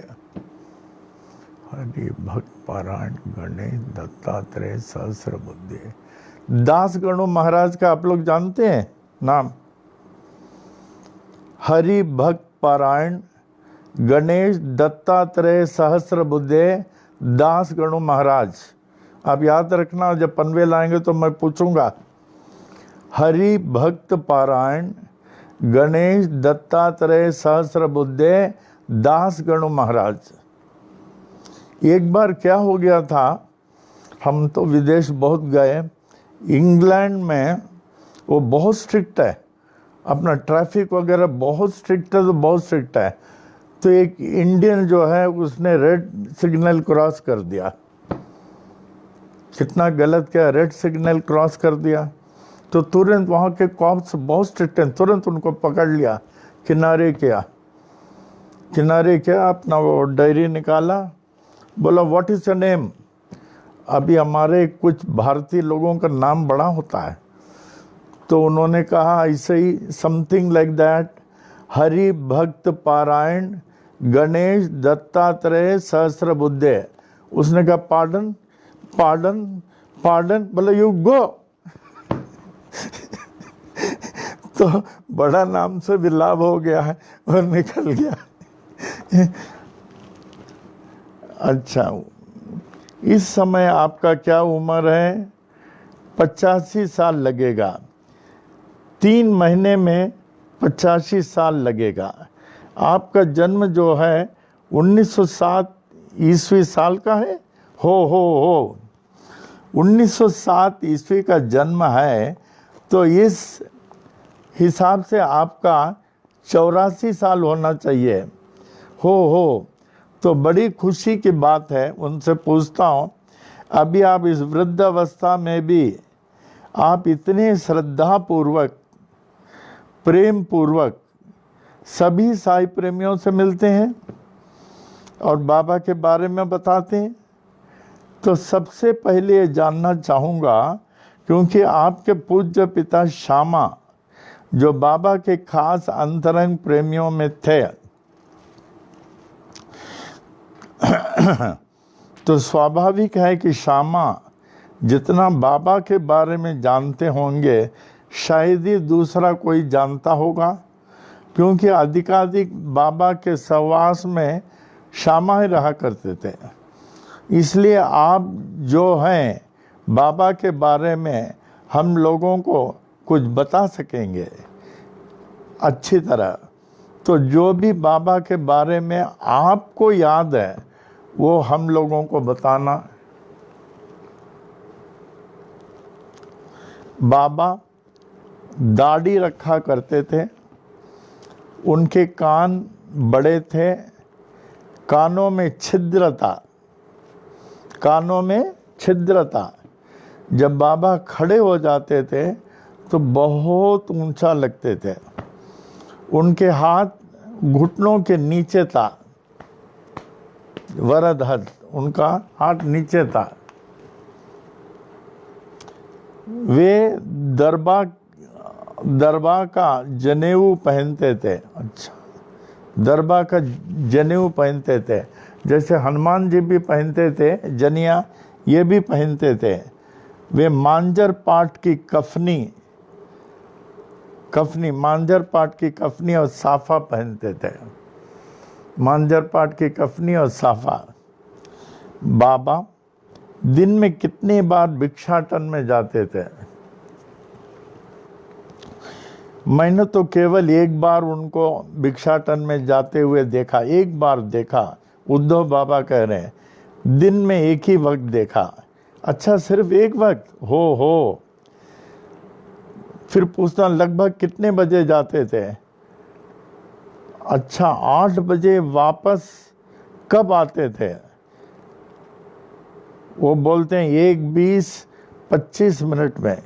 हरि भक्त पारायण गणेश दत्तात्रेय सहस्रबुद्धे। दास गणु महाराज का आप लोग जानते हैं नाम? हरि भक्त पारायण गणेश दत्तात्रेय सहस्रबुद्धे दास गणु महाराज। आप याद रखना, जब पनवेल आएंगे तो मैं पूछूंगा। हरि भक्त पारायण गणेश दत्तात्रेय सहस्रबुद्धे दास गणु महाराज। एक बार क्या हो गया था, हम तो विदेश बहुत गए। इंग्लैंड में वो बहुत स्ट्रिक्ट है, अपना ट्रैफिक वगैरह बहुत स्ट्रिक्ट है, तो बहुत स्ट्रिक्ट है। तो एक इंडियन जो है उसने रेड सिग्नल क्रॉस कर दिया। कितना गलत किया, रेड सिग्नल क्रॉस कर दिया। तो तुरंत वहाँ के कॉप्स बहुत स्ट्रिक्ट हैं, तुरंत उनको पकड़ लिया, किनारे किया। अपना वो डायरी निकाला, बोला व्हाट इज योर नेम। अभी हमारे कुछ भारतीय लोगों का नाम बड़ा होता है, तो उन्होंने कहा ऐसे ही समथिंग लाइक दैट, हरि भक्त पारायण गणेश दत्तात्रेय सहस्रबुद्धे। उसने कहा पार्डन पार्डन पार्डन, बोला यू गो। तो बड़ा नाम से भी लाभ हो गया है और निकल गया। अच्छा, इस समय आपका क्या उम्र है? 85 साल लगेगा। 3 महीने में 85 साल लगेगा। आपका जन्म जो है 1907 ईस्वी साल का है। हो 1907 ईस्वी का जन्म है, तो इस हिसाब से आपका 84 साल होना चाहिए। हो तो बड़ी खुशी की बात है। उनसे पूछता हूँ, अभी आप इस वृद्धावस्था में भी आप इतने श्रद्धापूर्वक, प्रेम पूर्वक सभी साई प्रेमियों से मिलते हैं और बाबा के बारे में बताते हैं। तो सबसे पहले ये जानना चाहूँगा, क्योंकि आपके पूज्य पिता श्यामा जो बाबा के खास अंतरंग प्रेमियों में थे, तो स्वाभाविक है कि श्यामा जितना बाबा के बारे में जानते होंगे शायद ही दूसरा कोई जानता होगा, क्योंकि अधिकाधिक बाबा के सहवास में श्यामा ही रहा करते थे। इसलिए आप जो हैं बाबा के बारे में हम लोगों को कुछ बता सकेंगे अच्छी तरह। तो जो भी बाबा के बारे में आपको याद है वो हम लोगों को बताना। बाबा दाढ़ी रखा करते थे, उनके कान बड़े थे, कानों में छिद्र था। जब बाबा खड़े हो जाते थे तो बहुत ऊंचा लगते थे। उनके हाथ घुटनों के नीचे था, वरद हद, उनका हाथ नीचे था। वे दरबा का जनेऊ पहनते थे। अच्छा, दरबा का जनेऊ पहनते थे, जैसे हनुमान जी भी पहनते थे जनिया, ये भी पहनते थे। वे मांजर पाट की कफनी और साफा पहनते थे। मांजर पाट की कफनी और साफा। बाबा दिन में कितनी बार भिक्षाटन में जाते थे? मैंने तो केवल एक बार उनको भिक्षाटन में जाते हुए देखा, एक बार देखा। उद्धव बाबा कह रहे हैं दिन में एक ही वक्त देखा। अच्छा, सिर्फ एक वक्त? हो। फिर पूछना लगभग कितने बजे जाते थे? अच्छा, 8 बजे वापस कब आते थे? वो बोलते हैं 1:20-25 मिनट में।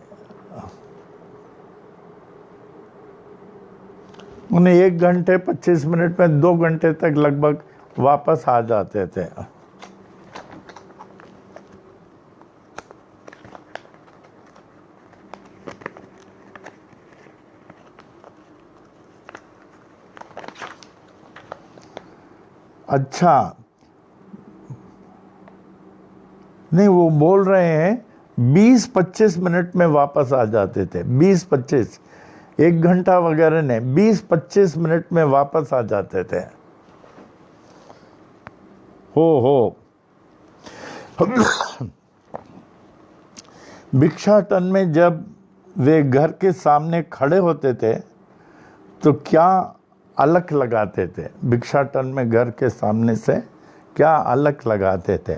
उन्हें 1 घंटे 25 मिनट में 2 घंटे तक लगभग वापस आ जाते थे। अच्छा, नहीं, वो बोल रहे हैं 20-25 मिनट में वापस आ जाते थे। 20-25, 1 घंटा वगैरह नहीं, 20-25 मिनट में वापस आ जाते थे। हो भिक्षाटन में जब वे घर के सामने खड़े होते थे तो क्या अलख लगाते थे? भिक्षाटन में घर के सामने से क्या अलख लगाते थे?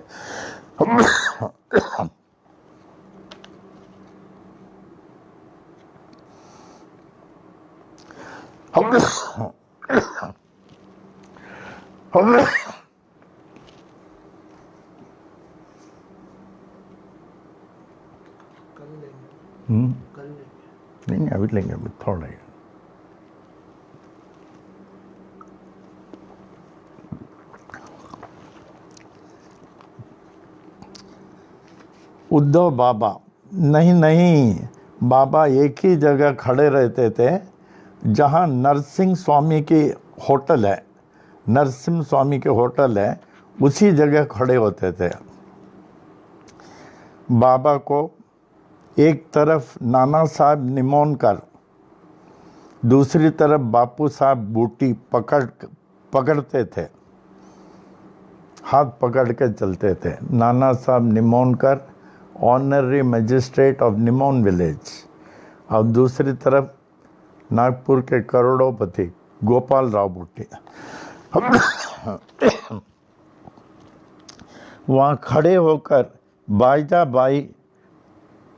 नहीं, अभी लेंगे, अभी थोड़ा ही। उद्धव बाबा नहीं, बाबा एक ही जगह खड़े रहते थे जहाँ नरसिंह स्वामी की होटल है, नरसिंह स्वामी के होटल है, उसी जगह खड़े होते थे। बाबा को एक तरफ नाना साहब निमोनकर दूसरी तरफ बापू साहब बूटी पकड़ते थे, हाथ पकड़ के चलते थे। Nana Sahab Nimonkar, honorary magistrate of Nimon village, और दूसरी तरफ नागपुर के करोड़ोंपति गोपाल राव बूटी। वहाँ खड़े होकर बाईजा बाई,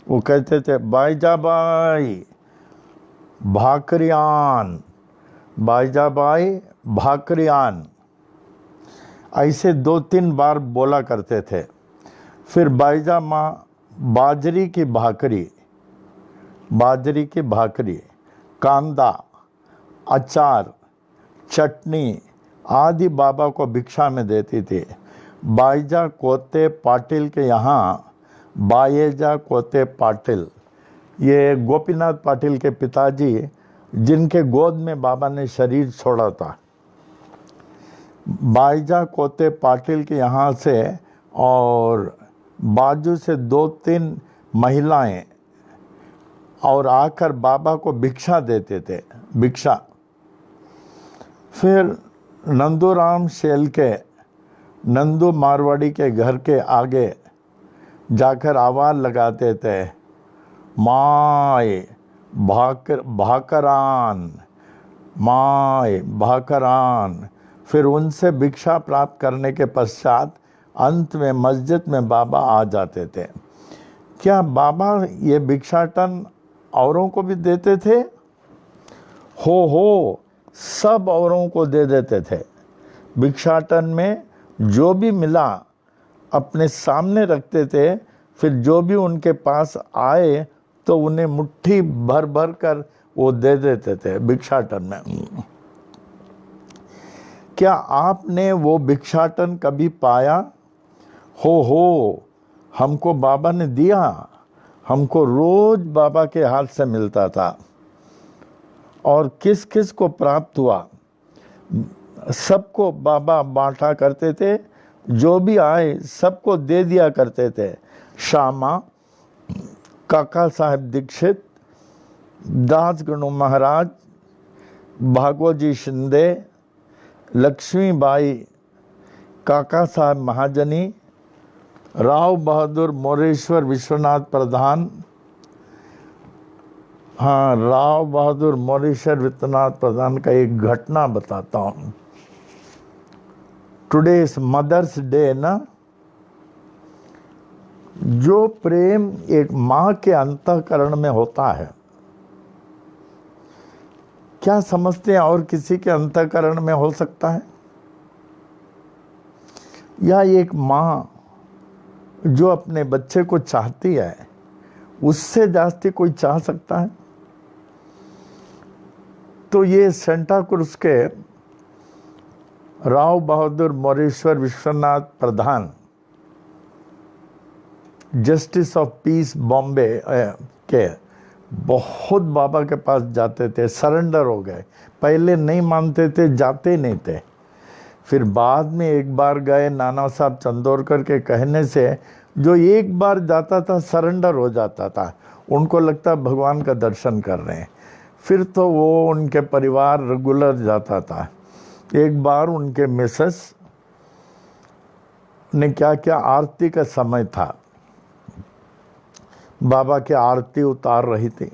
वो कहते थे बाईजा बाई भाकरियान, बाईजा बाई भाकरियान, ऐसे 2-3 बार बोला करते थे। फिर बाईजा माँ बाजरी की भाकरी, बाजरी की भाकरी, कांदा, अचार, चटनी आदि बाबा को भिक्षा में देती थी। बाईजा कोते पाटिल के यहाँ, बाएजा कोते पाटिल, ये गोपीनाथ पाटिल के पिताजी जिनके गोद में बाबा ने शरीर छोड़ा था। बाईजा कोते पाटिल के यहाँ से और बाजू से 2-3 महिलाएं और आकर बाबा को भिक्षा देते थे, भिक्षा। फिर नंदूराम शेल के, नंदू मारवाड़ी के घर के आगे जाकर आवाज़ लगाते थे, माय भाकरान, माय भाकरान। फिर उनसे भिक्षा प्राप्त करने के पश्चात अंत में मस्जिद में बाबा आ जाते थे। क्या बाबा ये भिक्षाटन औरों को भी देते थे? हो सब औरों को दे देते थे। भिक्षाटन में जो भी मिला अपने सामने रखते थे, फिर जो भी उनके पास आए तो उन्हें मुट्ठी भर भर कर वो दे देते थे भिक्षाटन में। क्या आपने वो भिक्षाटन कभी पाया? हो हमको बाबा ने दिया, हमको रोज बाबा के हाथ से मिलता था। और किस किस को प्राप्त हुआ, सबको बाबा बांटा करते थे, जो भी आए सबको दे दिया करते थे। श्यामा, काका साहेब दीक्षित, दास गणु महाराज, भागवजी शिंदे, लक्ष्मीबाई, काका साहब महाजनी, राव बहादुर मोरेश्वर विश्वनाथ प्रधान, हाँ राव बहादुर मोरेश्वर विश्वनाथ प्रधान का एक घटना बताता हूँ। टुडे इज मदर्स डे ना। जो प्रेम एक माँ के अंतःकरण में होता है, क्या समझते हैं और किसी के अंतःकरण में हो सकता है? या एक माँ जो अपने बच्चे को चाहती है, उससे जास्ती कोई चाह सकता है? तो ये सेंटा क्रूज के राव बहादुर मोरेश्वर विश्वनाथ प्रधान, जस्टिस ऑफ पीस बॉम्बे के, बहुत बाबा के पास जाते थे, सरेंडर हो गए। पहले नहीं मानते थे, जाते नहीं थे। फिर बाद में एक बार गए, नाना साहब चंदोरकर के कहने से जो एक बार जाता था सरेंडर हो जाता था, उनको लगता भगवान का दर्शन कर रहे हैं। फिर तो वो उनके परिवार रेगुलर जाता था। एक बार उनके मिसेस ने क्या किया, आरती का समय था, बाबा की आरती उतार रही थी।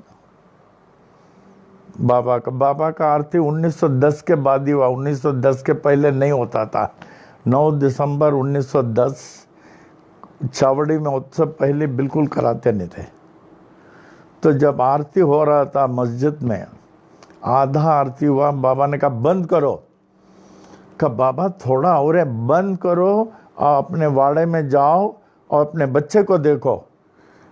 बाबा का आरती 1910 के बाद ही हुआ, 1910 के पहले नहीं होता था। 9 दिसंबर 1910 चावड़ी में उत्सव पहले बिल्कुल कराते नहीं थे। तो जब आरती हो रहा था मस्जिद में, आधा आरती हुआ, बाबा ने कहा बंद करो। कहा बाबा थोड़ा और है, बंद करो और अपने वाड़े में जाओ और अपने बच्चे को देखो।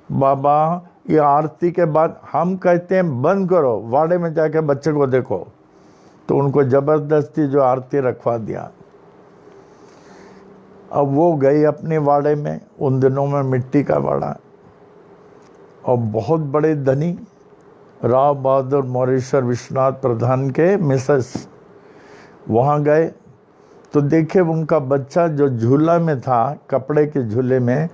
बाबा ये आरती के बाद हम कहते हैं बंद करो, वाड़े में जाके बच्चे को देखो। तो उनको जबरदस्ती जो आरती रखवा दिया। अब वो गई अपने वाड़े में, उन दिनों में मिट्टी का वाड़ा, और बहुत बड़े धनी राव बहादुर मोरेश्वर विश्वनाथ प्रधान के मिसेस वहाँ गए तो देखे उनका बच्चा जो झूला में था, कपड़े के झूले में,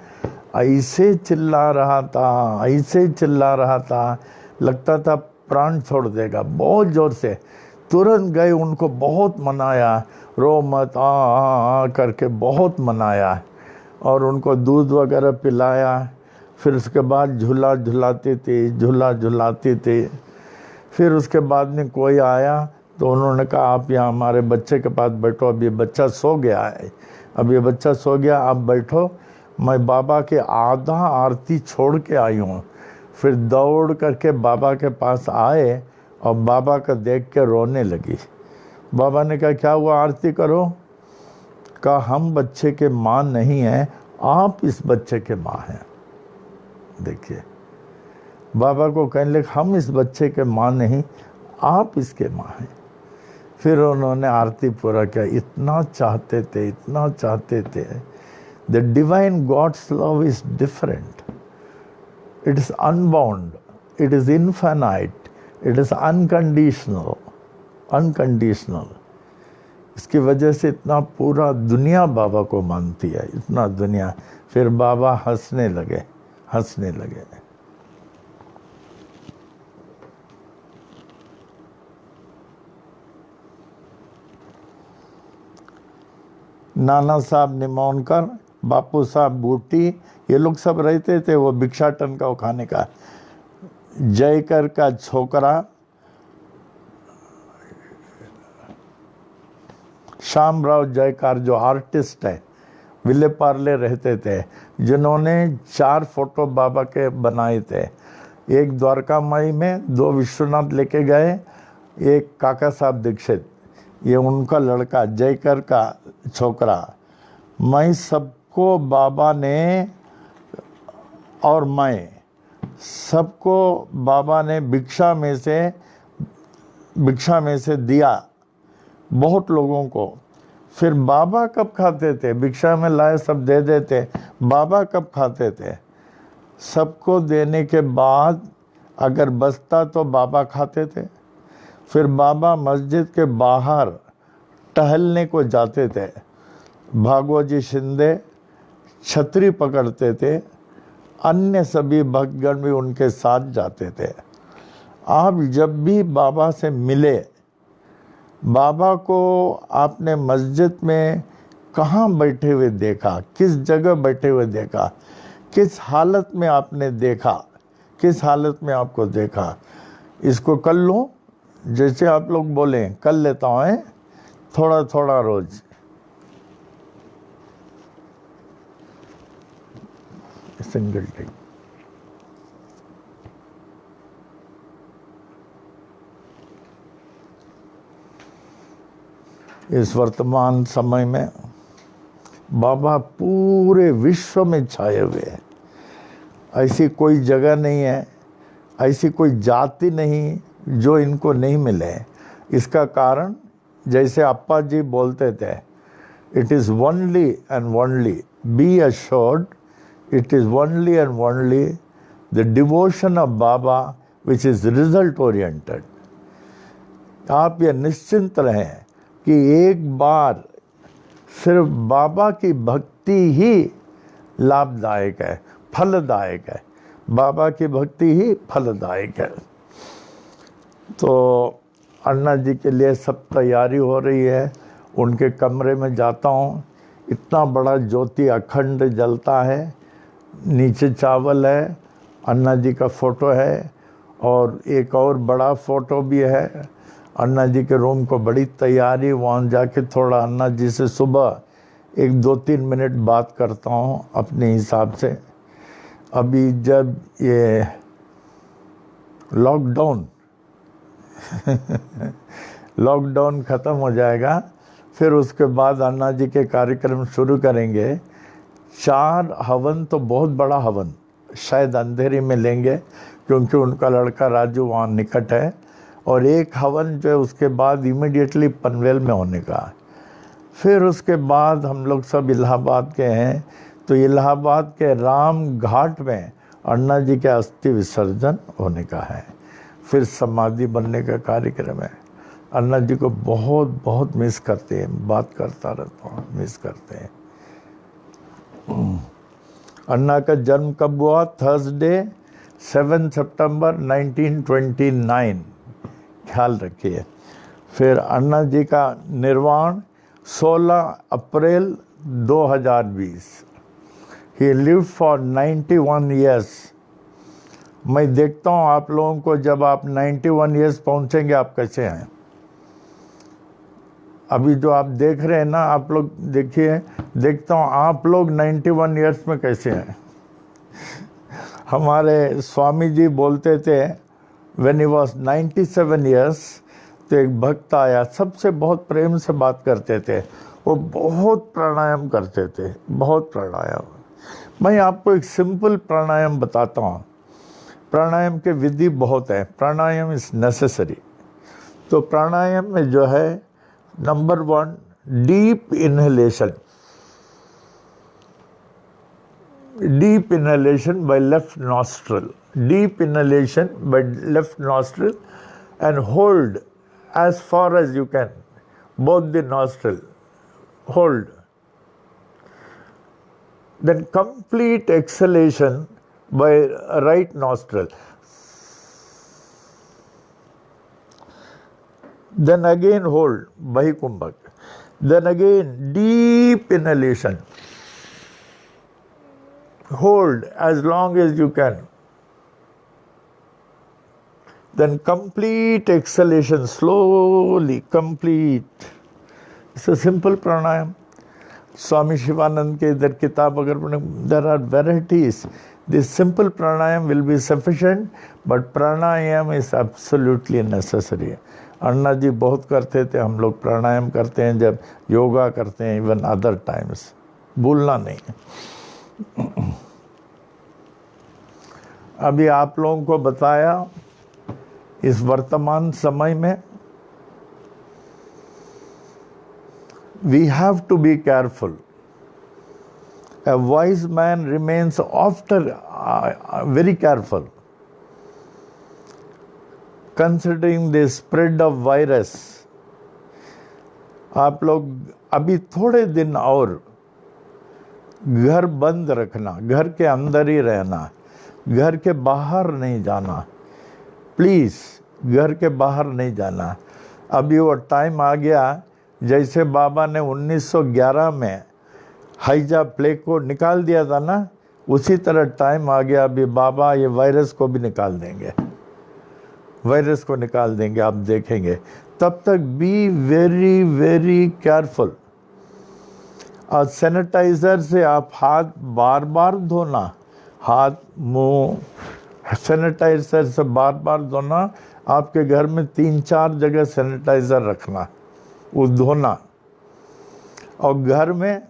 ऐसे चिल्ला रहा था, ऐसे चिल्ला रहा था, लगता था प्राण छोड़ देगा, बहुत ज़ोर से। तुरंत गए, उनको बहुत मनाया, रो मत आ करके बहुत मनाया, और उनको दूध वगैरह पिलाया। फिर उसके बाद झूला झुलाती थी। फिर उसके बाद में कोई आया तो उन्होंने कहा आप यहाँ हमारे बच्चे के पास बैठो, अब ये बच्चा सो गया है, अब ये बच्चा सो गया, आप बैठो, मैं बाबा के आधा आरती छोड़ के आई हूँ। फिर दौड़ करके बाबा के पास आए और बाबा का देख के रोने लगी। बाबा ने कहा क्या हुआ, आरती करो। कहा हम बच्चे के माँ नहीं हैं, आप इस बच्चे के माँ हैं। देखिए, बाबा को कहने लगे हम इस बच्चे के माँ नहीं, आप इसके माँ हैं। फिर उन्होंने आरती पूरा किया। इतना चाहते थे। The divine God's love is different, it is unbound, it is infinite, it is unconditional. इसकी वजह से इतना पूरा दुनिया बाबा को मानती है, इतना दुनिया। फिर बाबा हंसने लगे। नाना साहब निमोनकर, बापू साहब बूटी, ये लोग सब रहते थे वो भिक्षाटन का खाने का। जयकर का छोकरा श्यामराव जयकार जो आर्टिस्ट है, विले पार्ले रहते थे, जिन्होंने 4 फोटो बाबा के बनाए थे। एक द्वारका माई में, 2 विश्वनाथ लेके गए, एक काका साहब दीक्षित, ये उनका लड़का जयकर का छोकरा। मैं सबको बाबा ने, और मैं सबको बाबा ने भिक्षा में से दिया, बहुत लोगों को। फिर बाबा कब खाते थे, भिक्षा में लाए सब दे देते, बाबा कब खाते थे। सबको देने के बाद अगर बचता तो बाबा खाते थे। फिर बाबा मस्जिद के बाहर टहलने को जाते थे। भागवत शिंदे छतरी पकड़ते थे, अन्य सभी भक्तगण भी उनके साथ जाते थे। आप जब भी बाबा से मिले, बाबा को आपने मस्जिद में कहाँ बैठे हुए देखा, किस जगह बैठे हुए देखा, किस हालत में आपने देखा, किस हालत में आपको देखा, इसको कर लूँ। जैसे आप लोग बोले कर लेता हूँ, थोड़ा थोड़ा रोज। Single take. इस वर्तमान समय में बाबा पूरे विश्व में छाए हुए हैं। ऐसी कोई जगह नहीं है, ऐसी कोई जाति नहीं जो इनको नहीं मिले। इसका कारण जैसे अप्पा जी बोलते थे, it is only and only, B assured, it is only and only the devotion of Baba which is result oriented. आप ये निश्चिंत रहें कि एक बार सिर्फ बाबा की भक्ति ही लाभदायक है, फलदायक है। बाबा की भक्ति ही फलदायक है। तो अन्ना जी के लिए सब तैयारी हो रही है। उनके कमरे में जाता हूँ, इतना बड़ा ज्योति अखंड जलता है, नीचे चावल है, अन्ना जी का फ़ोटो है, और एक और बड़ा फ़ोटो भी है। अन्ना जी के रूम को बड़ी तैयारी, वहाँ जाके थोड़ा अन्ना जी से सुबह 1-2-3 मिनट बात करता हूँ अपने हिसाब से। अभी जब ये लॉकडाउन ख़त्म हो जाएगा, फिर उसके बाद अन्ना जी के कार्यक्रम शुरू करेंगे। 4 हवन तो बहुत बड़ा हवन शायद अंधेरी में लेंगे, क्योंकि उनका लड़का राजू वहाँ निकट है। और एक हवन जो है उसके बाद इमीडिएटली पनवेल में होने का। फिर उसके बाद हम लोग सब इलाहाबाद के हैं, तो इलाहाबाद के राम घाट में अन्ना जी के अस्थि विसर्जन होने का है। फिर समाधि बनने का कार्यक्रम है। अन्ना जी को बहुत बहुत मिस करते हैं, बात करता रहता हूँ, मिस करते हैं। अन्ना का जन्म कब हुआ? थर्सडे 7 सितंबर 1929, ख्याल रखिए। फिर अन्ना जी का निर्वाण 16 अप्रैल 2020। He lived for 91 years। मैं देखता हूँ आप लोगों को, जब आप 91 ईयर्स पहुँचेंगे आप कैसे हैं। अभी जो आप देख रहे हैं ना, आप लोग देखिए, देखता हूँ आप लोग 91 ईयर्स में कैसे हैं। हमारे स्वामी जी बोलते थे, when he was 97 ईयर्स, तो एक भक्त आया, सबसे बहुत प्रेम से बात करते थे, वो बहुत प्राणायाम करते थे, बहुत प्राणायाम। मैं आपको एक सिंपल प्राणायाम बताता हूँ। प्राणायाम के विधि बहुत है, प्राणायाम इज नेसेसरी। तो प्राणायाम में जो है, number 1 deep inhalation, deep inhalation by left nostril, deep inhalation by left nostril, and hold as far as you can, both the nostril, hold. Then complete exhalation by right nostril. Then again hold, Bahikumbhak. Then again deep inhalation. Hold as long as you can. Then complete exhalation, slowly, complete. It's a simple pranayam. Swami Shivanand के इधर किताब अगर पढ़े, there are varieties. This simple pranayam will be sufficient, but pranayam is absolutely necessary. अन्ना जी बहुत करते थे, हम लोग प्राणायाम करते हैं जब योगा करते हैं, इवन अदर टाइम्स, भूलना नहीं। अभी आप लोगों को बताया, इस वर्तमान समय में we have to be careful. A wise man remains often very careful, considering the spread of virus. आप लोग अभी थोड़े दिन और घर बंद रखना, घर के अंदर ही रहना, घर के बाहर नहीं जाना, प्लीज़ घर के बाहर नहीं जाना। अभी वो टाइम आ गया, जैसे बाबा ने 1911 में हाइजा प्लेग को निकाल दिया था ना, उसी तरह टाइम आ गया, अभी बाबा ये वायरस को भी निकाल देंगे, वायरस को निकाल देंगे, आप देखेंगे। तब तक बी वेरी वेरी केयरफुल। और सैनिटाइज़र से आप हाथ बार बार धोना, हाथ मुंह सैनिटाइज़र से बार बार धोना। आपके घर में 3-4 जगह सैनिटाइज़र रखना, वो धोना। और घर में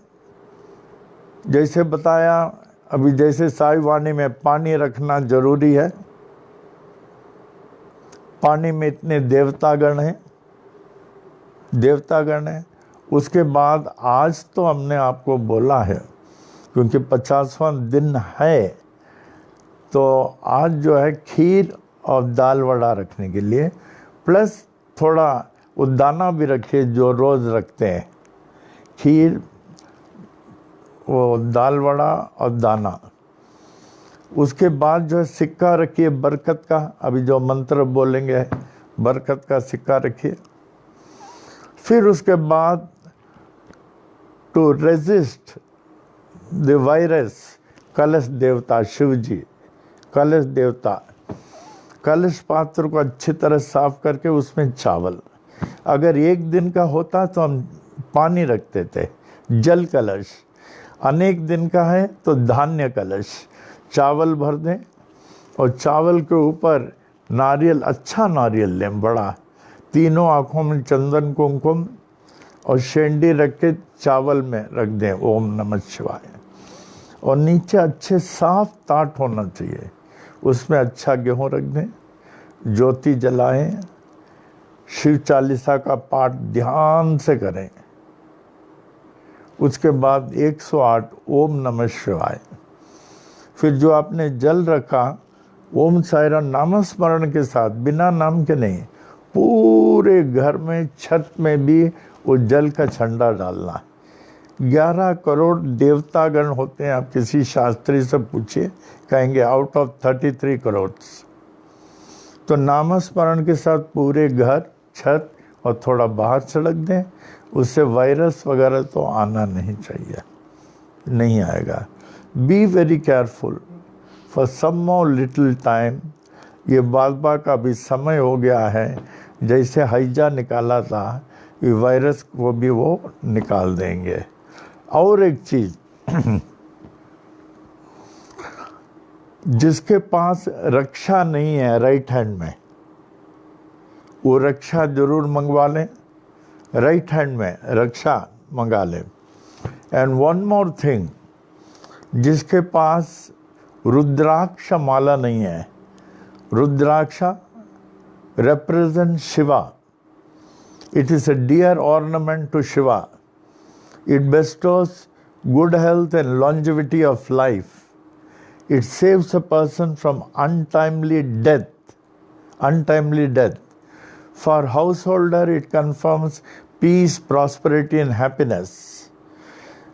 जैसे बताया अभी, जैसे साई वाणी में पानी रखना जरूरी है। पानी में इतने देवतागण हैं, देवतागण हैं। उसके बाद आज तो हमने आपको बोला है, क्योंकि 50वां दिन है, तो आज जो है खीर और दाल वड़ा रखने के लिए, प्लस थोड़ा वो दाना भी रखिए जो रोज़ रखते हैं, खीर, वो दाल वड़ा और दाना। उसके बाद जो है सिक्का रखिए बरकत का, अभी जो मंत्र बोलेंगे बरकत का सिक्का रखिए। फिर उसके बाद टू रेजिस्ट द वायरस, कलश देवता शिव जी, कलश देवता, कलश पात्र को अच्छी तरह साफ करके उसमें चावल, अगर 1 दिन का होता तो हम पानी रखते थे, जल कलश। अनेक दिन का है तो धान्य कलश, चावल भर दें और चावल के ऊपर नारियल, अच्छा नारियल लें बड़ा, तीनों आँखों में चंदन कुमकुम और शेंडी रख के चावल में रख दें, ओम नमः शिवाय। और नीचे अच्छे साफ ताट होना चाहिए, उसमें अच्छा गेहूँ रख दें, ज्योति जलाएं, शिव चालीसा का पाठ ध्यान से करें। उसके बाद 108 ओम नमः शिवाय। फिर जो आपने जल रखा, ओम सायरा नामस्मरण के साथ, बिना नाम के नहीं, पूरे घर में छत में भी वो जल का छंडा डालना। 11 करोड़ देवतागण होते हैं। आप किसी शास्त्री से पूछिए, कहेंगे आउट ऑफ 33 करोड़। तो नामस्मरण के साथ पूरे घर, छत और थोड़ा बाहर छिड़क दें, उससे वायरस वगैरह तो आना नहीं चाहिए, नहीं आएगा। Be very careful for some more little time. ये बाबा का भी समय हो गया है, जैसे हैजा निकाला था, ये वायरस को भी वो निकाल देंगे। और एक चीज, जिसके पास रक्षा नहीं है राइट हैंड में, वो रक्षा जरूर मंगवा लें, राइट हैंड में रक्षा मंगा लें। एंड वन मोर थिंग, जिसके पास रुद्राक्ष माला नहीं है, रुद्राक्ष represent Shiva. It is a dear ornament to Shiva. It bestows good health and longevity of life. It saves a person from untimely death. Untimely death. For householder, it confirms peace, prosperity, and happiness.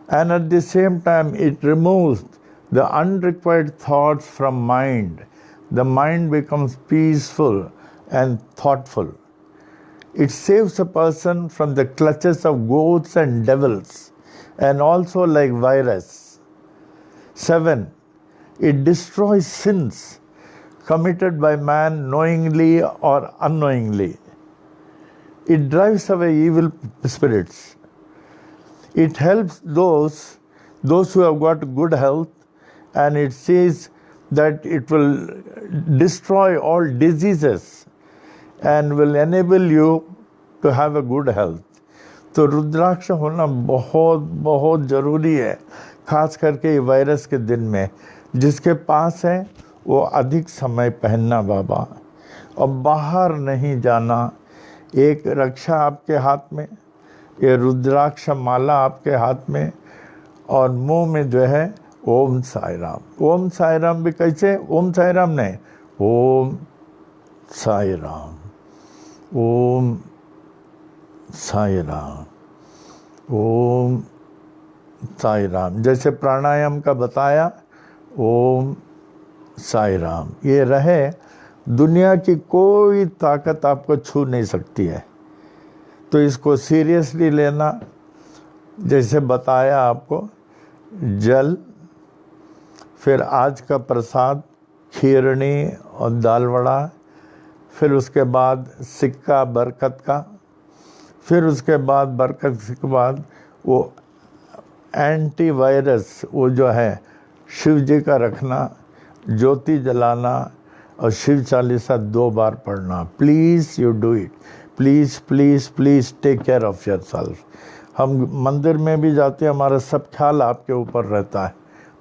And at the same time, it removes the unrequired thoughts from mind. The mind becomes peaceful and thoughtful. It saves a person from the clutches of ghosts and devils, and also like virus. 7. It destroys sins committed by man knowingly or unknowingly. It drives away evil spirits. It helps those who have got good health, and it says that it will destroy all diseases and will enable you to have a good health. तो रुद्राक्ष होना बहुत बहुत ज़रूरी है, खास करके ये वायरस के दिन में। जिसके पास है वो अधिक समय पहनना बाबा, और बाहर नहीं जाना। एक रक्षा आपके हाथ में, ये रुद्राक्ष माला आपके हाथ में, और मुंह में जो है ओम साई राम। ओम साई राम भी कैसे? ओम साई राम नहीं, ओम साई राम, ओम साई राम, ओम साई राम। जैसे प्राणायाम का बताया, ओम साई राम। ये रहे, दुनिया की कोई ताकत आपको छू नहीं सकती है। तो इसको सीरियसली लेना। जैसे बताया आपको, जल, फिर आज का प्रसाद खीरनी और दाल वड़ा, फिर उसके बाद सिक्का बरकत का, फिर उसके बाद बरकत के बाद वो एंटी वायरस, वो जो है शिव जी का रखना, ज्योति जलाना और शिव चालीसा 2 बार पढ़ना। Please you do it, please please please take care of yourself. हम मंदिर में भी जाते हैं, हमारा सब ख्याल आपके ऊपर रहता है,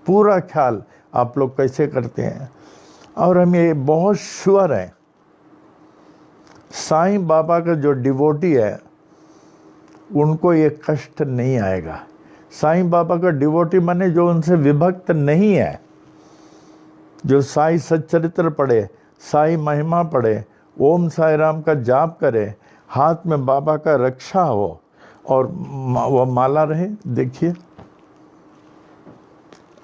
पूरा ख्याल आप लोग कैसे करते हैं। और हम ये बहुत श्योर हैं, साईं बाबा का जो डिवोटी है उनको ये कष्ट नहीं आएगा। साईं बाबा का डिवोटी माने जो उनसे विभक्त नहीं है, जो साईं सच्चरित्र पढ़े, साईं महिमा पढ़े, ओम साई राम का जाप करे, हाथ में बाबा का रक्षा हो और वह माला रहे। देखिए,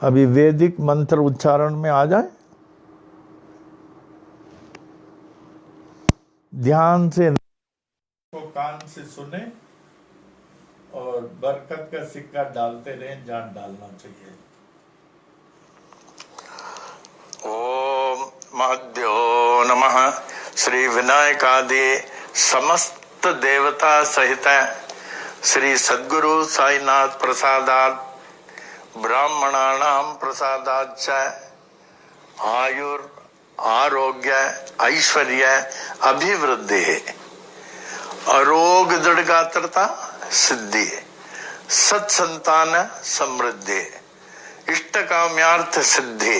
अभी वैदिक मंत्र उच्चारण में आ जाए, ध्यान से को कान से सुने और बरकत का सिक्का डालते रहें, जान डालना चाहिए। ओम महद्यो नमः। श्री विनायकादि समस्त देवता सहित श्री सद्गुरु साईनाथ प्रसादात् ब्राह्मणानां प्रसादाच्च आयुर आरोग्य ऐश्वर्य अभिवृद्धि, अरोग दृढ़गात्रता सिद्धि, सत्संतान समृद्धि, इष्ट काम्यार्थ सिद्धि,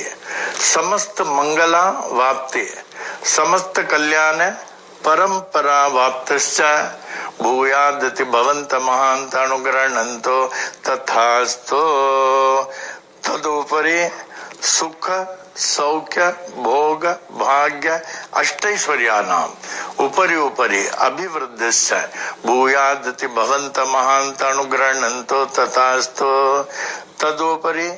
समस्त मंगला वाप्ति, समस्त कल्याण परंपरा वाप्तश्च भूयादति भवन्त महान्त अनुग्रहणन्तो तथास्तु। तदुपरि सुख सौख्य भोग भाग्य अष्टैश्वर्यानां उपरि उपरि अभिवृद्धिश्च भूयादिति भवन्त महान्त अनुगृह्णन्तो तथास्तु तदुपरि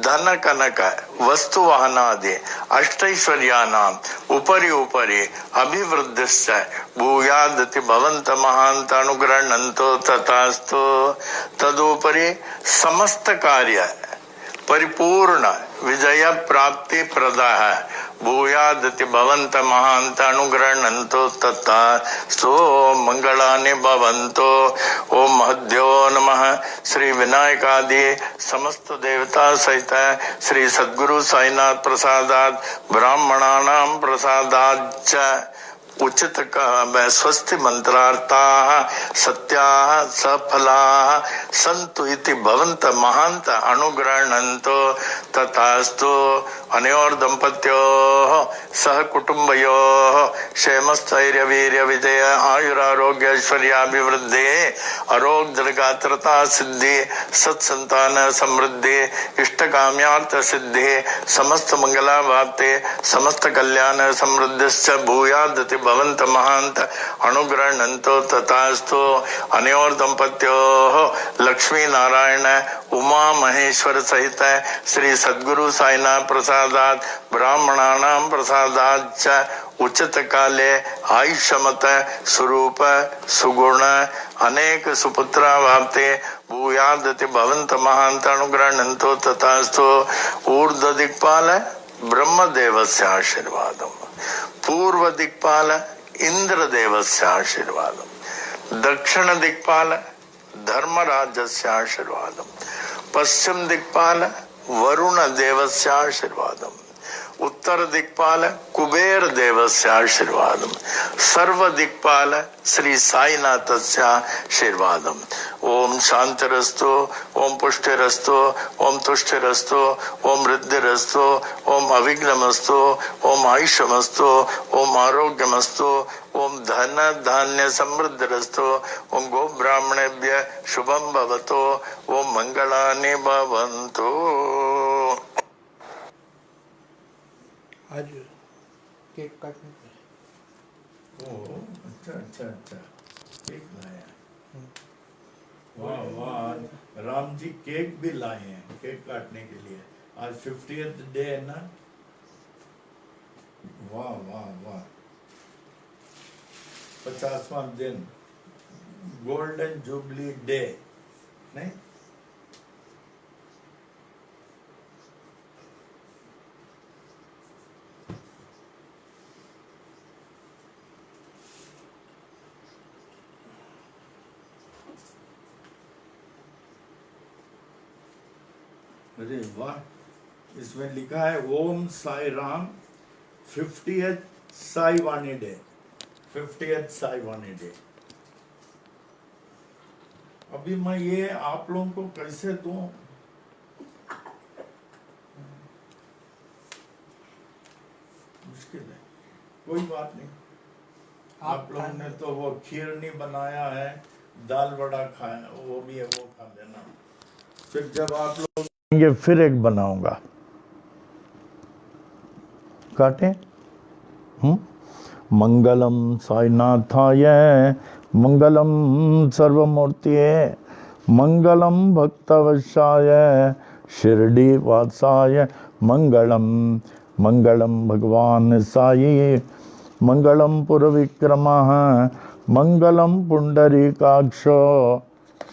धन कनक वस्तु वाहनादि अष्टैश्वर्यानाम् उपरि उपरि अभिवृद्धिश्च भूयादिति भवन्त महान्त अनुगृह्णन्तो तथास्तु तदुपरि समस्त कार्य परिपूर्ण विजय प्राप्ति प्रदाः भूयादिति भवन्त महान्त अनुगृह्णन्तो तथा सो मंगलानि भवन्तो। ओम महद्यो नमः। श्री विनायकादि समस्त देवता सहित श्री सद्गुरु साईनाथ प्रसादात् ब्राह्मणानां प्रसादाच्च उचित स्वस्ति मंत्रार्थाः सत्याः सफलाः सन्तु इति भवन्त महान्त अनुगृह्णन्तो तथास्तु। अनयोर दंपत्योः सह कुटुंबयोः क्षेमस्थैर्य वीर्य विजय आयुरारोग्य ऐश्वर्याभिवृद्धि आरोग्य दीर्घात्रता सिद्धि सत्संतान समृद्धि इष्टकाम्यार्थ सिद्धि समस्त मंगला वाप्ते समस्त कल्याण समृद्धिश्च भूयादिति भवन्त महान्त अनुगृह्णन्तो तथास्तु। अनयोर दंपत्योः लक्ष्मी नारायण उमा महेश्वर सहित श्री सद्गुरु साईनाथ प्रसादात् ब्राह्मणानां प्रसादाच्च उचित काले आयुष्यमत स्वरूप सुगुण अनेक सुपुत्रा वाप्ते भूयादिति भवन्त महान्त अनुगृह्णन्तो तथास्तु। ऊर्ध्व दिक्पाल ब्रह्मदेवस्य आशीर्वादम्, पूर्व दिक्पाल इंद्रदेवस्य आशीर्वादम्, दक्षिण दिक्पाल धर्मराजस्य आशीर्वादम्, पश्चिम दिक्पाल वरुण देवस्य आशीर्वादम्, उत्तर दिक्पाल कुबेर देवस्य आशीर्वादम्, सर्व दिक्पाल श्री साईनाथस्य आशीर्वादम्। ओम शांतिरस्तु, ओम पुष्टिरस्तु, ओम तुष्टिरस्तु, ओम वृद्धिरस्तु, ओम अविघ्नमस्तु, ओम आयुष्यमस्तु, ओम आरोग्यमस्तु, ओम धन धान्य समृद्धिरस्तु, ओम गो ब्राह्मणेभ्य शुभम भवतु, ओम मंगलानि भवन्तु। आज केक काटने ओ अच्छा अच्छा अच्छा केक लाया। वाह वाह, राम जी केक भी लाए हैं केक काटने के लिए। आज 50th डे है ना। वाह वाह वाह, 50वां दिन, गोल्डन जुबली डे नहीं। अरे वाह, इसमें लिखा है ओम साई राम 50th साई वाणी डे, 50th साई वाणी डे। अभी मैं ये आप लोगों को कैसे दूं? मुश्किल है, कोई बात नहीं। आप लोगों ने तो वो खीर नहीं बनाया है, दाल वड़ा खाया, वो भी है, वो खा लेना। फिर जब आप लोग ये फिर एक बनाऊंगा। काटे। मंगलम साईनाथाय मंगलम सर्वमूर्तिये मंगलम भक्तवशाय शिरडी वासाय मंगलम मंगलम भगवान साई मंगलम पुरविक्रमः मंगलम पुंडरीकाक्षो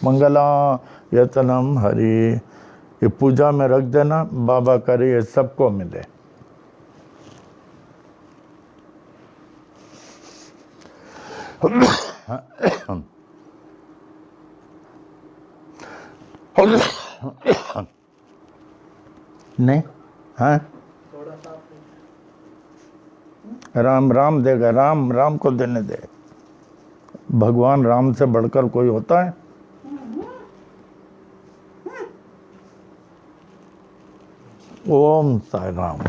मंगलायतनम हरि। ये पूजा में रख देना, बाबा करे ये सबको मिले। नहीं हाँ, राम राम देगा, राम राम को देने दे। भगवान राम से बढ़कर कोई होता है? ओम साई राम।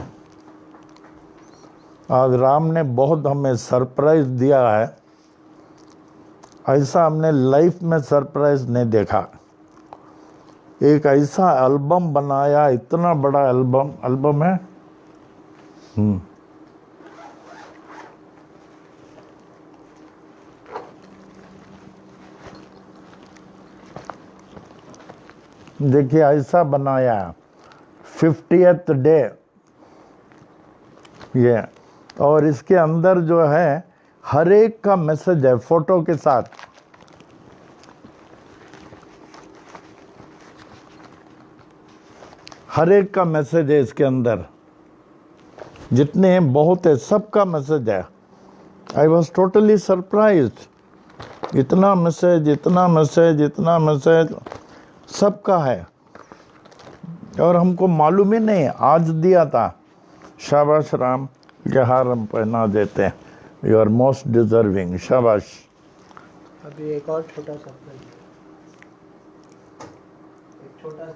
आज राम ने बहुत हमें सरप्राइज दिया है, ऐसा हमने लाइफ में सरप्राइज नहीं देखा। एक ऐसा एल्बम बनाया, इतना बड़ा एल्बम है। देखिए ऐसा बनाया 50th डे ये, और इसके अंदर जो है हर एक का मैसेज है फोटो के साथ। हर एक का मैसेज है इसके अंदर, जितने हैं बहुत है, सबका मैसेज है। आई वॉज टोटली सरप्राइज्ड, इतना मैसेज, इतना मैसेज, इतना मैसेज सबका है, और हमको मालूम ही नहीं, आज दिया था। शाबाश राम, ये हार हम पहना देते हैं, यू आर मोस्ट डिजर्विंग, शाबाश। अभी एक और छोटा सा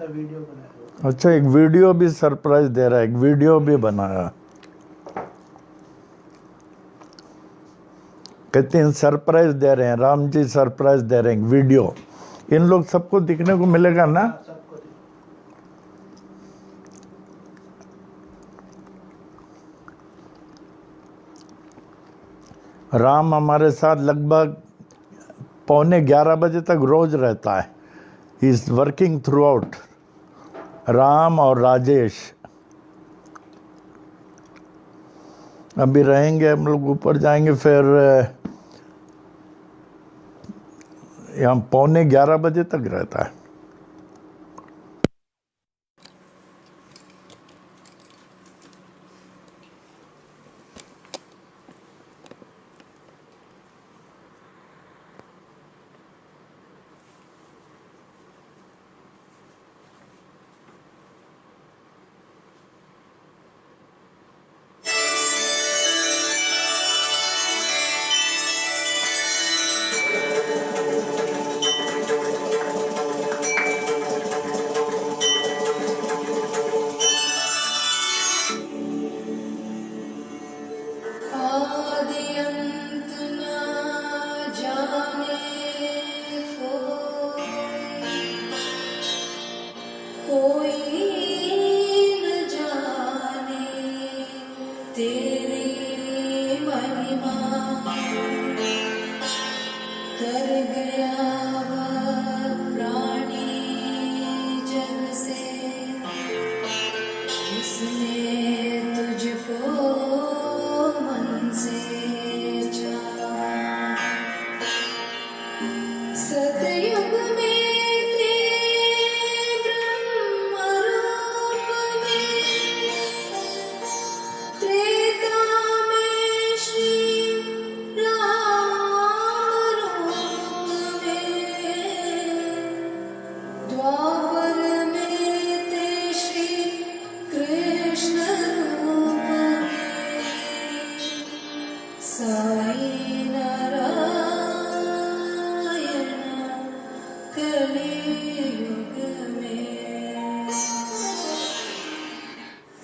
वीडियो बनाया। अच्छा, एक वीडियो भी सरप्राइज दे रहा है, एक वीडियो भी बनाया। कहते हैं सरप्राइज दे रहे हैं, राम जी सरप्राइज दे रहे हैं, वीडियो। इन लोग सबको दिखने को मिलेगा ना? सबको राम हमारे साथ लगभग 11:15 बजे तक रोज रहता है। He is working through out, Ram और राजेश। अभी रहेंगे हम लोग, ऊपर जाएंगे, फिर यहाँ 11:15 बजे तक रहता है।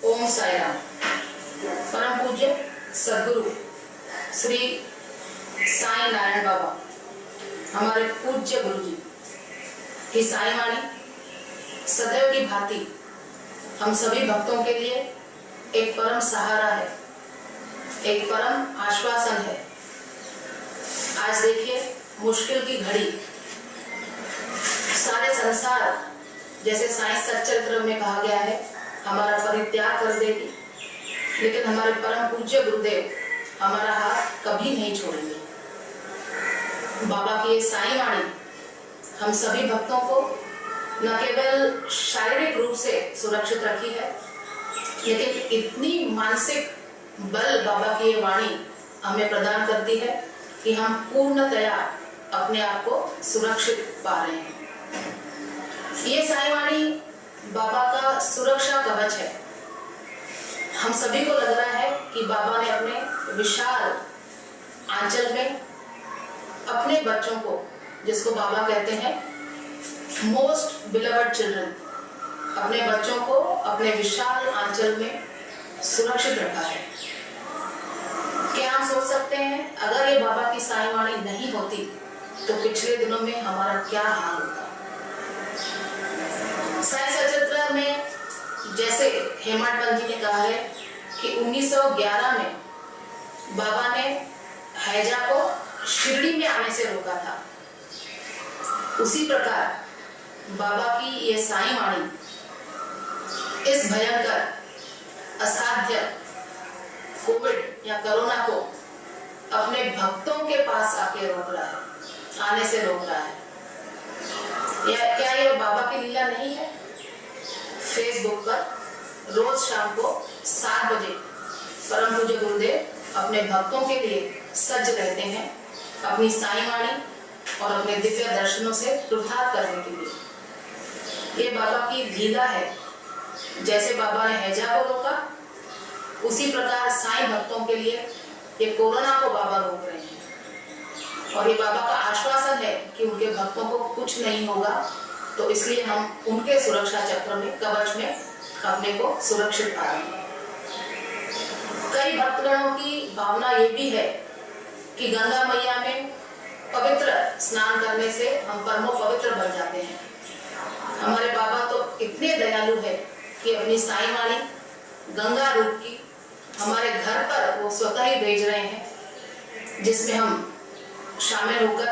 ओम साई राम। परम पूज्य सदगुरु श्री साई नारायण बाबा, हमारे पूज्य गुरु जी की साई वाणी सदैव की भांति हम सभी भक्तों के लिए एक परम सहारा है, एक परम आश्वासन है। आज देखिए, मुश्किल की घड़ी, सारे संसार, जैसे साई सच्चरित्र में कहा गया है, हमारा परित्याग कर देगी, लेकिन हमारे परम पूज्य गुरुदेव हमारा हाथ कभी नहीं छोड़ेंगे। बाबा की ये साई वाणी हम सभी भक्तों को न केवल शारीरिक रूप से सुरक्षित रखी है, लेकिन इतनी मानसिक बल बाबा की ये वाणी हमें प्रदान करती है कि हम पूर्णतया अपने आप को सुरक्षित पा रहे हैं। ये साई वाणी बाबा का सुरक्षा कवच है। हम सभी को लग रहा है कि बाबा ने अपने विशाल आंचल में अपने बच्चों को, जिसको बाबा कहते हैं मोस्ट बिलवड चिल्ड्रन, अपने बच्चों को अपने विशाल आंचल में सुरक्षित रखा है। क्या हम सोच सकते हैं, अगर ये बाबा की साई वाणी नहीं होती तो पिछले दिनों में हमारा क्या हाल होता। साई सच्चरित्र में जैसे हेमंत पंत जी ने कहा है कि 1911 में बाबा ने हैजा को शिरडी में आने से रोका था, उसी प्रकार बाबा की ये साईं वाणी इस भयंकर असाध्य कोविड या कोरोना को अपने भक्तों के पास आके रोक रहा है, आने से रोक रहा है। क्या ये बाबा की लीला नहीं है? फेसबुक पर रोज शाम को 7 बजे परम पूज्य गुरुदेव अपने भक्तों के लिए सज्ज रहते हैं, अपनी साईं वाणी और अपने दिव्य दर्शनों से कृतार्थ करने के लिए। ये बाबा की लीला है। जैसे बाबा ने हैजा को रोका, उसी प्रकार साईं भक्तों के लिए ये कोरोना को बाबा रोक रहे हैं। और ये बाबा का आश्वासन है कि उनके भक्तों को कुछ नहीं होगा, तो इसलिए हम उनके सुरक्षा चक्र में, कवच में अपने को सुरक्षित पा रहे हैं। कई भक्तगणों की भावना ये भी है कि गंगा मैया में पवित्र स्नान करने से हम परमो पवित्र बन जाते हैं। हमारे बाबा तो इतने दयालु है कि अपनी साईं वाणी गंगा रूप की हमारे घर पर वो स्वतः ही भेज रहे हैं, जिसमें हम शामिल होकर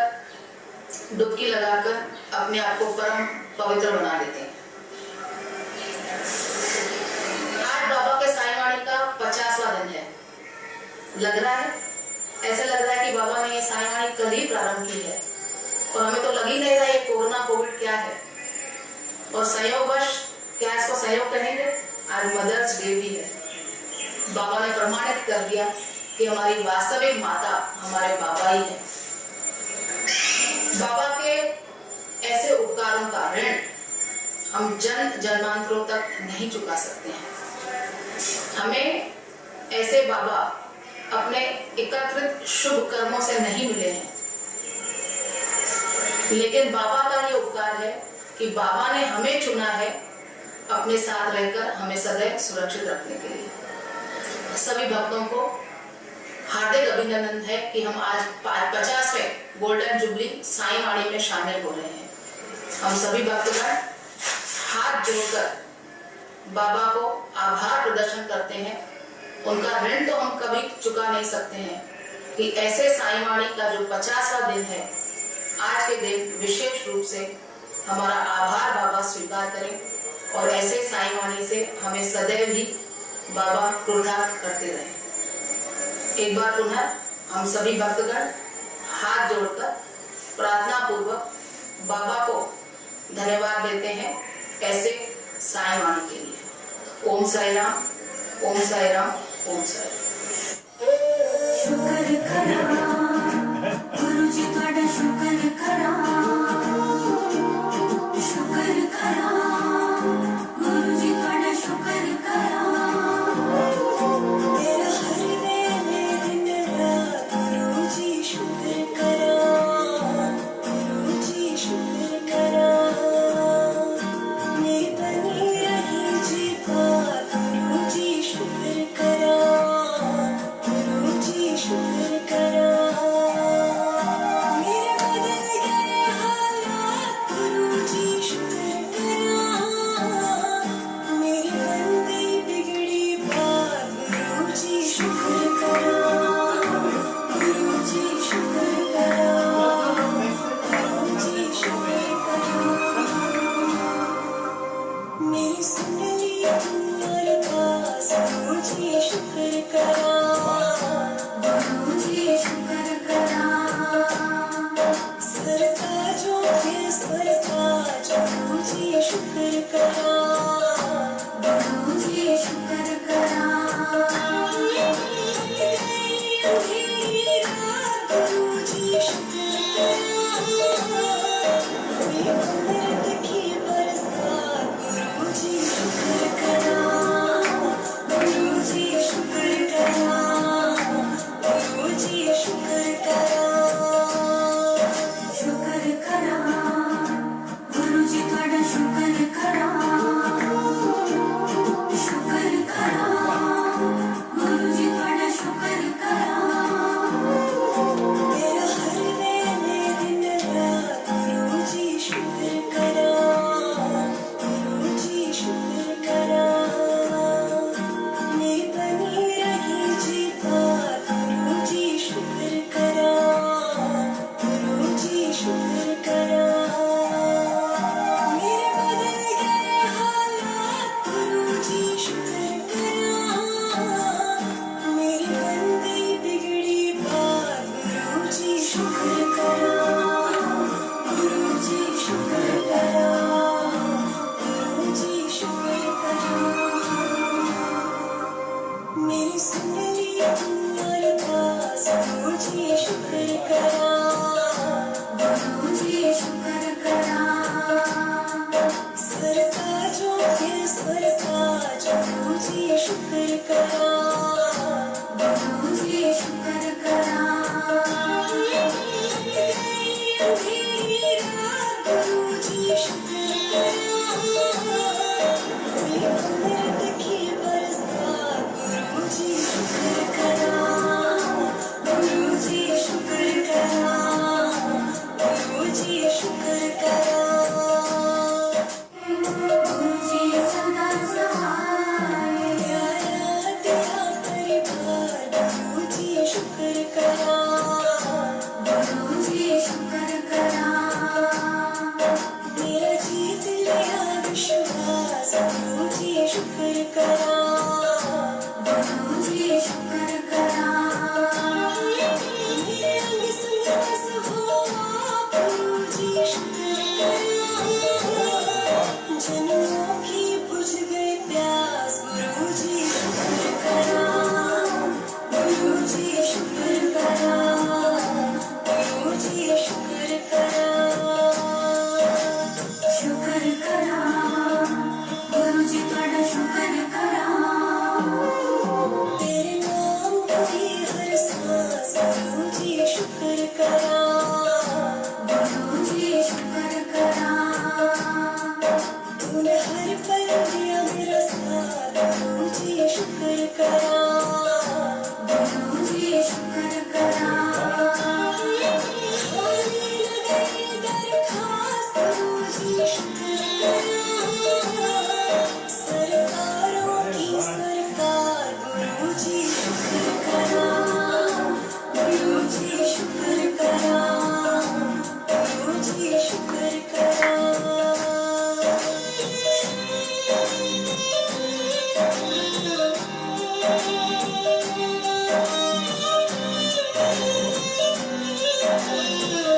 डुबकी लगाकर अपने आप को परम पवित्र बना लेते हैं। आज बाबा के साईं वाणी का 50वां दिन है। लग रहा है, ऐसा लग रहा है कि बाबा ने ये साईं वाणी कल ही प्रारंभ की है, और हमें तो लग ही नहीं रहा ये कोरोना कोविड क्या है। और संयोगवश, क्या इसको संयोग कहेंगे, आज मदर्स डे भी है। बाबा ने प्रमाणित कर दिया कि हमारी वास्तविक माता हमारे बाबा ही है। बाबा के ऐसे उपकारों का ऋण हम जन्मांतरों तक नहीं चुका सकते हैं। हमें ऐसे बाबा अपने एकत्रित शुभ कर्मों से नहीं मिले हैं, लेकिन बाबा का ये उपकार है कि बाबा ने हमें चुना है अपने साथ रहकर हमें सदैव सुरक्षित रखने के लिए। सभी भक्तों को हार्दिक अभिनंदन है कि हम आज 50वें गोल्डन जुबली साईं वाणी में शामिल हो रहे हैं। हम सभी भक्तगण हाथ जोड़कर बाबा को आभार प्रदर्शन करते हैं। उनका ऋण तो हम कभी चुका नहीं सकते हैं कि ऐसे साईं वाणी का जो 50वां दिन है, आज के दिन विशेष रूप से हमारा आभार बाबा स्वीकार करें और ऐसे साईं वाणी से हमें सदैव ही बाबा कृतार्थ करते रहें। एक बार पुनः हम सभी भक्तगण हाथ जोड़कर प्रार्थना पूर्वक बाबा को धन्यवाद देते हैं ऐसे साईं वाणी के लिए। ओम साई राम, ओम साई राम, ओम साई राम। शुक्र करा गुरुजी तुहाडा शुक्र करा, शुक्र करा गुरुजी तुहाडा शुक्र करा। तेरा हर वेले दिन रात गुरुजी शुक्र करा, गुरुजी शुक्र करा। मैं बनी रही जी बात गुरुजी शुक्र करा, गुरुजी शुक्र करा। ली तू अरदास गुरुजी शुक्र करा गुरुजी शुक्र करा सरताजों के सरताज गुरुजी शुक्र करा गुरुजी शुक्र करा अंधेरी रात गुरुजी शुक्र करा अमृत की बरसात गुरुजी शुक्र करा गुरुजी शुक्र करा गुरुजी शुक्र करा गुरुजी सदा सहाय प्यारा तेरा परिवार गुरुजी शुक्र करा गुरुजी शुक्र करा मेरा जीत लिया विश्वास गुरुजी शुक्र करा गुरुजी शुक्र करा मेरे अंग संग हो गुरुजी शुक्र करा जन्मों की बुझ गई प्यास गुरुजी शुक्र करा गुरुजी शुक्र करा गुरुजी शुक्र करा शुक्र करा गुरुजी तुहाडा शुक्र करा तेरे नाम की हर सांस गुरुजी शुक्र करा गुरुजी शुक्र करा तूने हर पल दिया मेरा साथ गुरुजी शुक्र करा गुरुजी शुक्र करा खाने लगे दरखास्त गुरुजी शुक्र करा सरकारों की सरकार गुरुजी शुक्र करा गुरुजी शुक्र करा गुरुजी शुक्र करा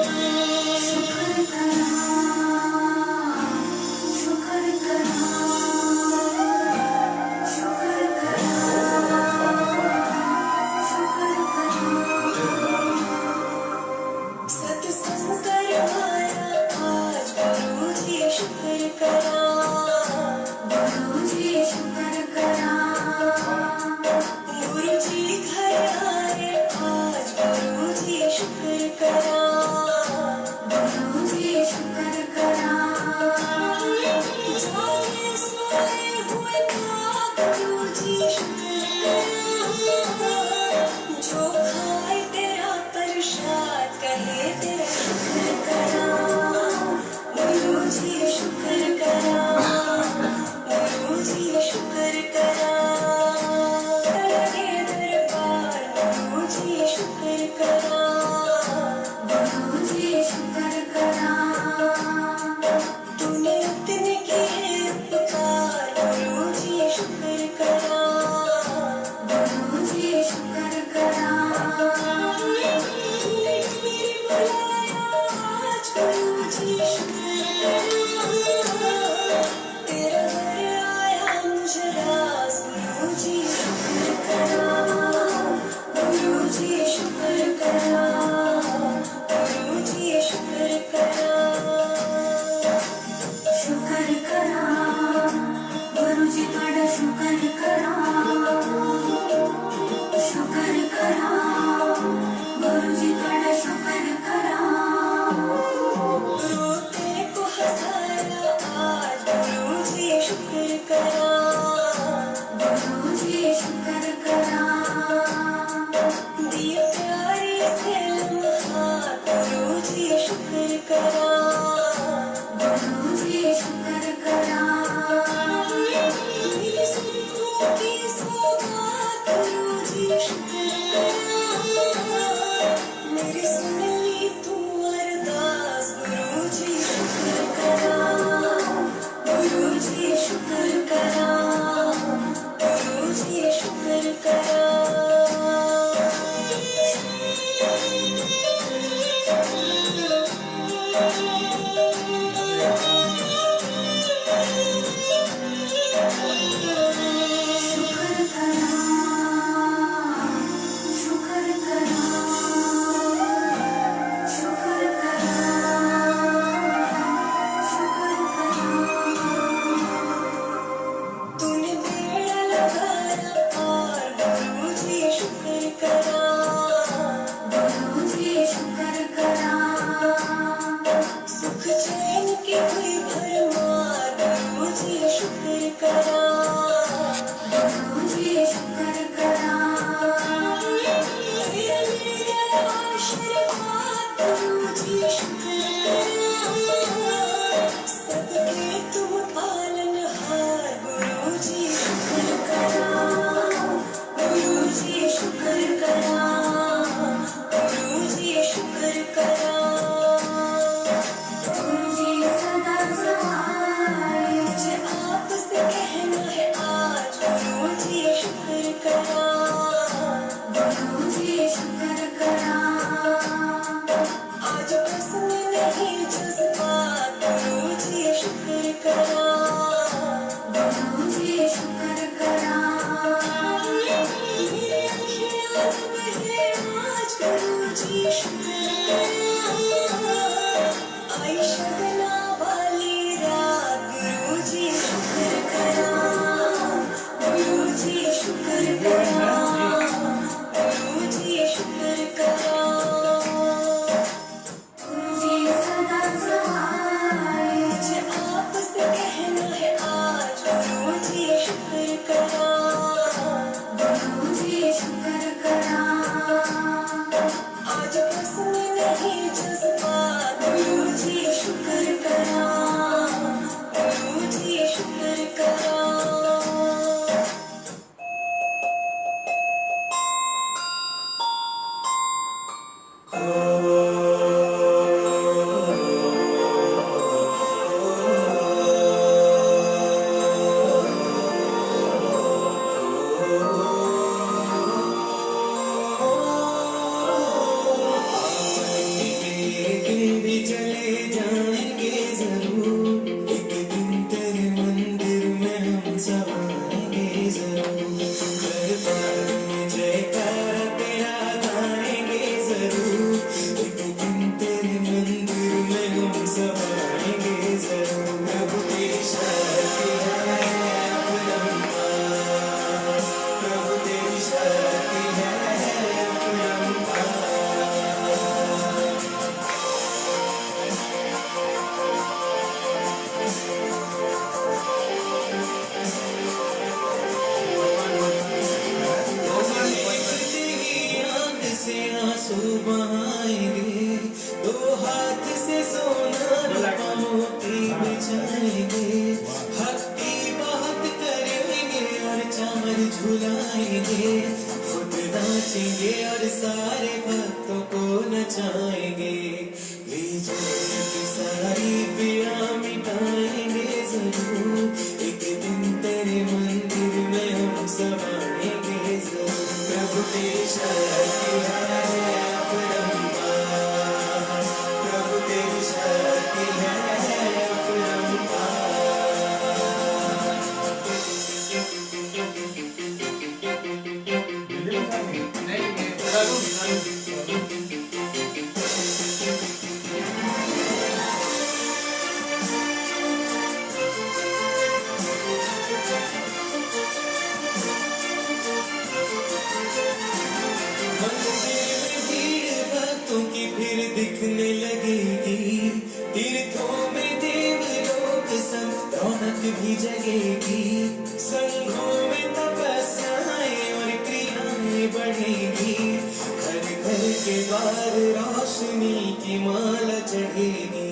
शुक्र करा शुक्र करा शुक्र करा शुक्र करा सत्संग करवाया आज गुरुजी शुक्र करा गुरुजी शुक्र करा गुरुजी घर आए आज गुरुजी शुक्र करा गुरुजी शुक्र करा जागे सोए हुए था गुरुजी शुक्र करा जो खाए तेरा प्रसाद कहे तेरा शुक्र करा गुरुजी शुक्र करा गुरुजी शुक्र करा लगे दरबार गुरुजी शुक्र करा गुरुजी शुक्र करा तूने इतने किए उपकार गुरुजी शुक्र करा गुरुजी शुक्र करा तूने मेरी बुलाया आज गुरुजी शुक्र करा तेरा घर आया मुझे रास गुरुजी शुक्र करा गुरुजी शुक्र करा गुरुजी शुक्र करा शुक्र करा गुरुजी तुहाडा शुक्र करा शुक्र करा गुरुजी तुहाडा शुक्र करा रोते को हंसाया आज गुरुजी शुक्र करा गुरुजी शुक्र करा दिए प्यारे से लम्हात गुरुजी शुक्र करा गुरुजी शुक्र करा मेरी सुखों की सौगात गुरुजी शुक्र करा मेरी सुन ली तू अरदास गुरुजी शुक्र करा गुरुजी शुक्र करा गुरुजी शुक्र करा शुक्र करा जी शुक्र करा आई शगना वाली रात गुरु जी शुक्र करा गुरु जी शुक्र करा गुरु जी शुक्र करा जी सदा सहाय मुझे आपसे कहना है आज गुरु जी शुक्र करा गुरु जी शुक्र करा आज पसंद नहीं जज्बात गुरु जी शुक्र करा गुरु जी शुक्र करा दिन भी चले जाएंगे जरूर एक दिन तेरे मंदिर में हम सब आएंगे जरूर दरबार में जयकारा तेरा गाएंगे जरूर एक दिन तेरे मंदिर में हम सब आएंगे जरूर प्रभु तेरी शक्ति है अपरंपार प्रभु तेरी शक्ति है अपरंपार आंख से आंसू बहाएंगे दो हाथ से सोना रूपा मोती बिछाएंगे भक्ति बहुत करेंगे और चामर झुलाएंगे खुद नाचेंगे और सारे भक्तों को नचाएंगे वे जोर की सारी पीड़ा मिटाएंगे जरूर एक दिन तेरे मंदिर में हम सब आएंगे जरूर प्रभु तेरी शक्ति है अपरंपार प्रभु तेरी शक्ति है मंदिर में भीड़ भक्तों की फिर दिखने लगेगी तीर्थों में देवलोक संग रौनक भी जगेगी संघों में तपस्याएं और क्रियाएं बढ़ेगी घर घर के द्वार रोशनी की माला चढ़ेगी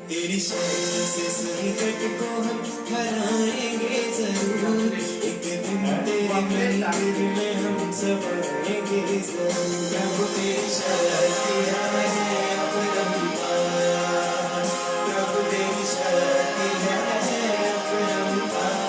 तेरी शक्ति से संकट को हम हराएंगे जरूर एक दिन तेरे मंदिर में हम सब आएंगे जरूर प्रभु तेरी शक्ति है अपरंपार प्रभु तेरी शक्ति है अपरंपार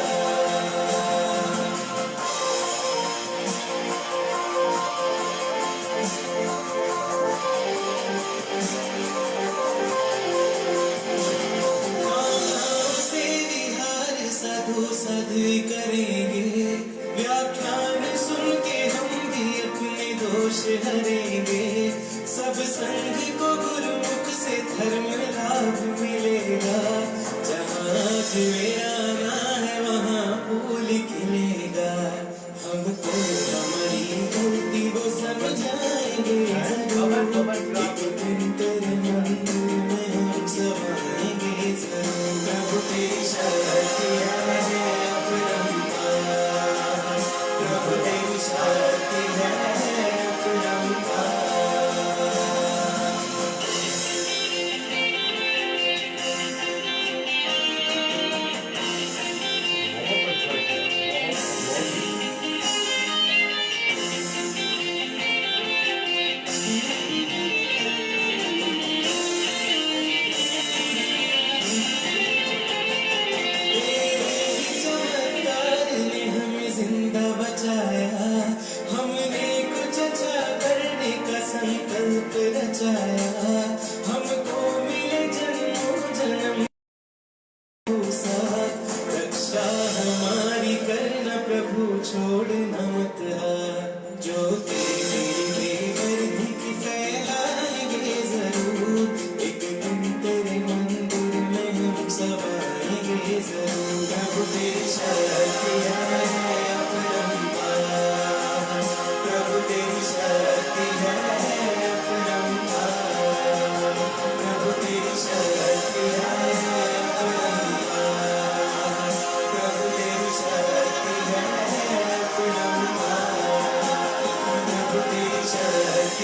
से विहार साधु साध्वी करेंगे व्याख्यान सुन के हम भी अपने दोष हरेंगे सब संघ को गुरुमुख से धर्म लाभ मिलेगा जहाँ आज मेरा आना है वहाँ फूल खिलेगा हमको हमारी गलती वो समझाएंगे जरूर एक दिन तेरे मंदिर में हम सब आएंगे जरूर प्रभु तेरी शक्ति है अपरंपार प्रभु तेरी शक्ति है अपरंपार चमत्कार ने हमें जिंदा बचाया हमने कुछ अच्छा करने का संकल्प रचाया हमको मिले जन्मों जन्म साथ रक्षा हमारी करना प्रभु छोड़ना मत हाथ जो तेरे वर्धिक फैला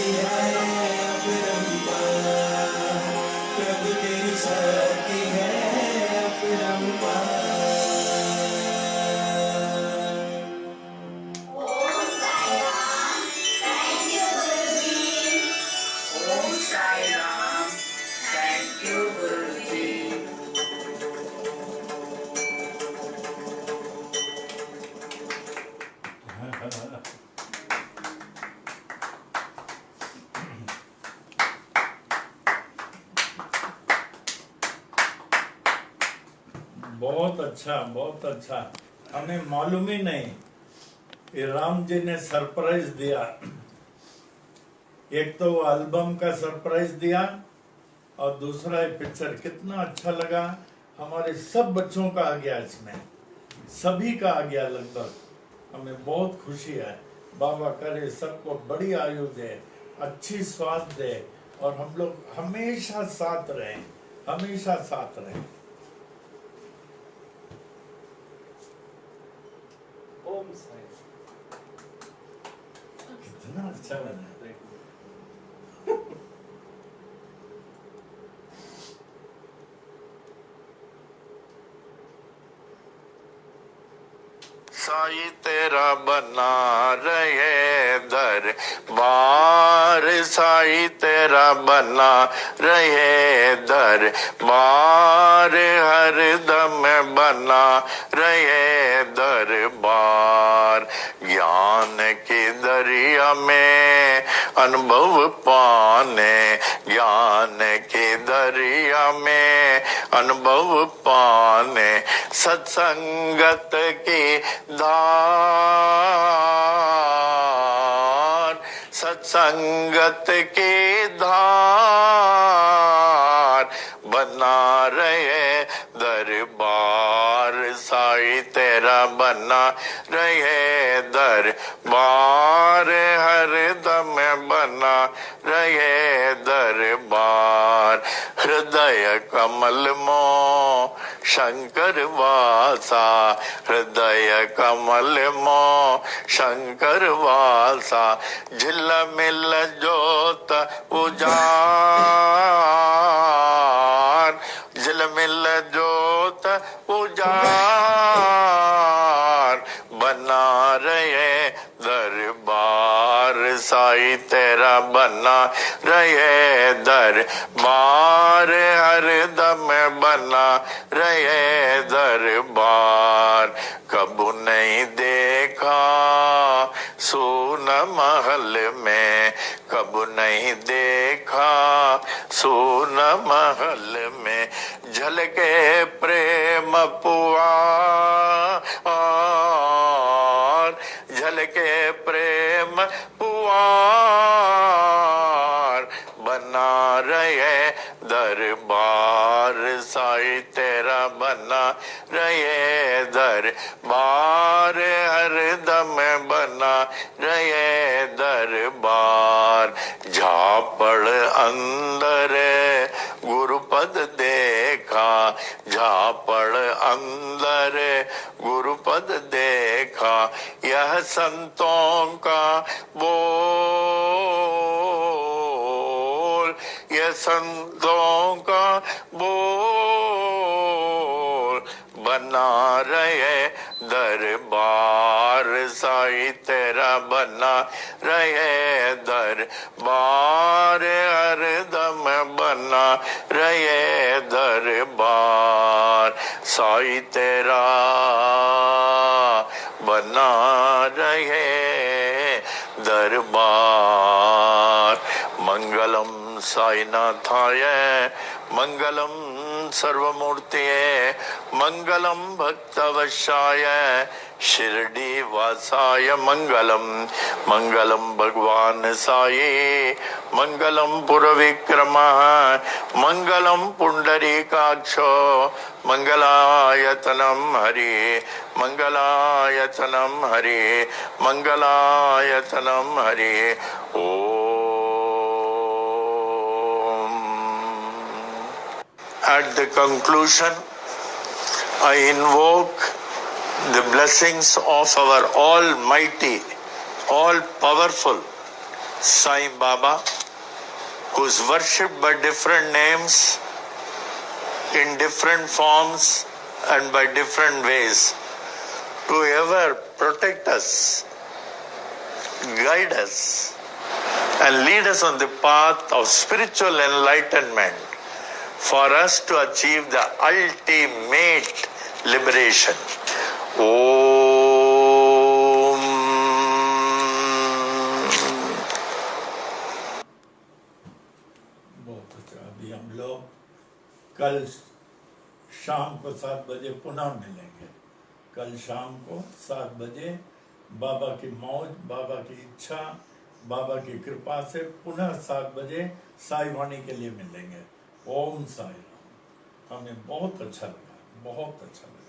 शक्ति है अपरंपार, प्रभु तेरी शक्ति है अपरंपार। बहुत अच्छा, बहुत अच्छा। हमें मालूम ही नहीं कि राम जी ने सरप्राइज दिया। एक तो वो एल्बम का सरप्राइज दिया और दूसरा ये पिक्चर कितना अच्छा लगा। हमारे सब बच्चों का आ गया, इसमें सभी का आ गया लगभग। हमें बहुत खुशी है। बाबा करे सबको बड़ी आयु दे, अच्छी स्वास्थ्य दे और हम लोग हमेशा साथ रहें, हमेशा साथ रहें। ओम साई। कितना अच्छा बना। साई तेरा बना रहे दरबार, साई तेरा बना रहे दरबार, हरदम बना रहे दरबार। ज्ञान की दरिया में अनुभव पाने, ज्ञान की दरिया में अनुभव पाने, सत्संगत की धार, सत्संगत की धार बना रहे दरबार, साई तेरा बना रहे दरबार, हरदम बना रहे दरबार। हृदय कमल मो शंकर वासा, हृदय कमल मो शंकर वासा, झिलमिल ज्योत उजान, झिलमिल ज्योत उजान बना रहे दरबार, साई तेरा बना रहे दरबार, हरदम बना रहे दरबार। कबू नहीं देखा सोन महल में, कबू नहीं देखा सोन महल में, झलके प्रेम पुआर, झलके प्रेम पुआर बना रहे दरबार, साई तेरा बना रहे दरबार, हरदम बना रहे दरबार। झापड़ अंदर गुरुपद देखा, झापड़ अंदर गुरुपद देखा, यह संतों का बोल, यह संतों का बोल बना रहे दरबार, साई तेरा बना रहे दरबार, हरदम बना रहे दरबार। साई तेरा बना रहे दरबार। मंगलम साईनाथाय, मंगलम सर्वमूर्तये, मंगलम भक्तवशाय, शिरडी वासाय मंगलम, मंगलम भगवान साई, मंगलम पुरविक्रमः, मंगलम पुंडरीकाक्षो, मंगलायतनम Hari, मंगलायतनम Hari, मंगलायतनम Hari. At the conclusion, I invoke the blessings of our almighty, all-powerful, Sai Baba, who is worshipped by different names, in different forms and by different ways, to ever protect us, guide us, and lead us on the path of spiritual enlightenment for us to achieve the ultimate liberation. Om. बहुत अच्छा। अभी हम लोग कल शाम को 7 बजे पुनः मिलेंगे। कल शाम को 7 बजे बाबा की मौज, बाबा की इच्छा, बाबा की कृपा से पुनः 7 बजे साई वाणी के लिए मिलेंगे। ओम साई राम। हमें बहुत अच्छा लगा, बहुत अच्छा लगा।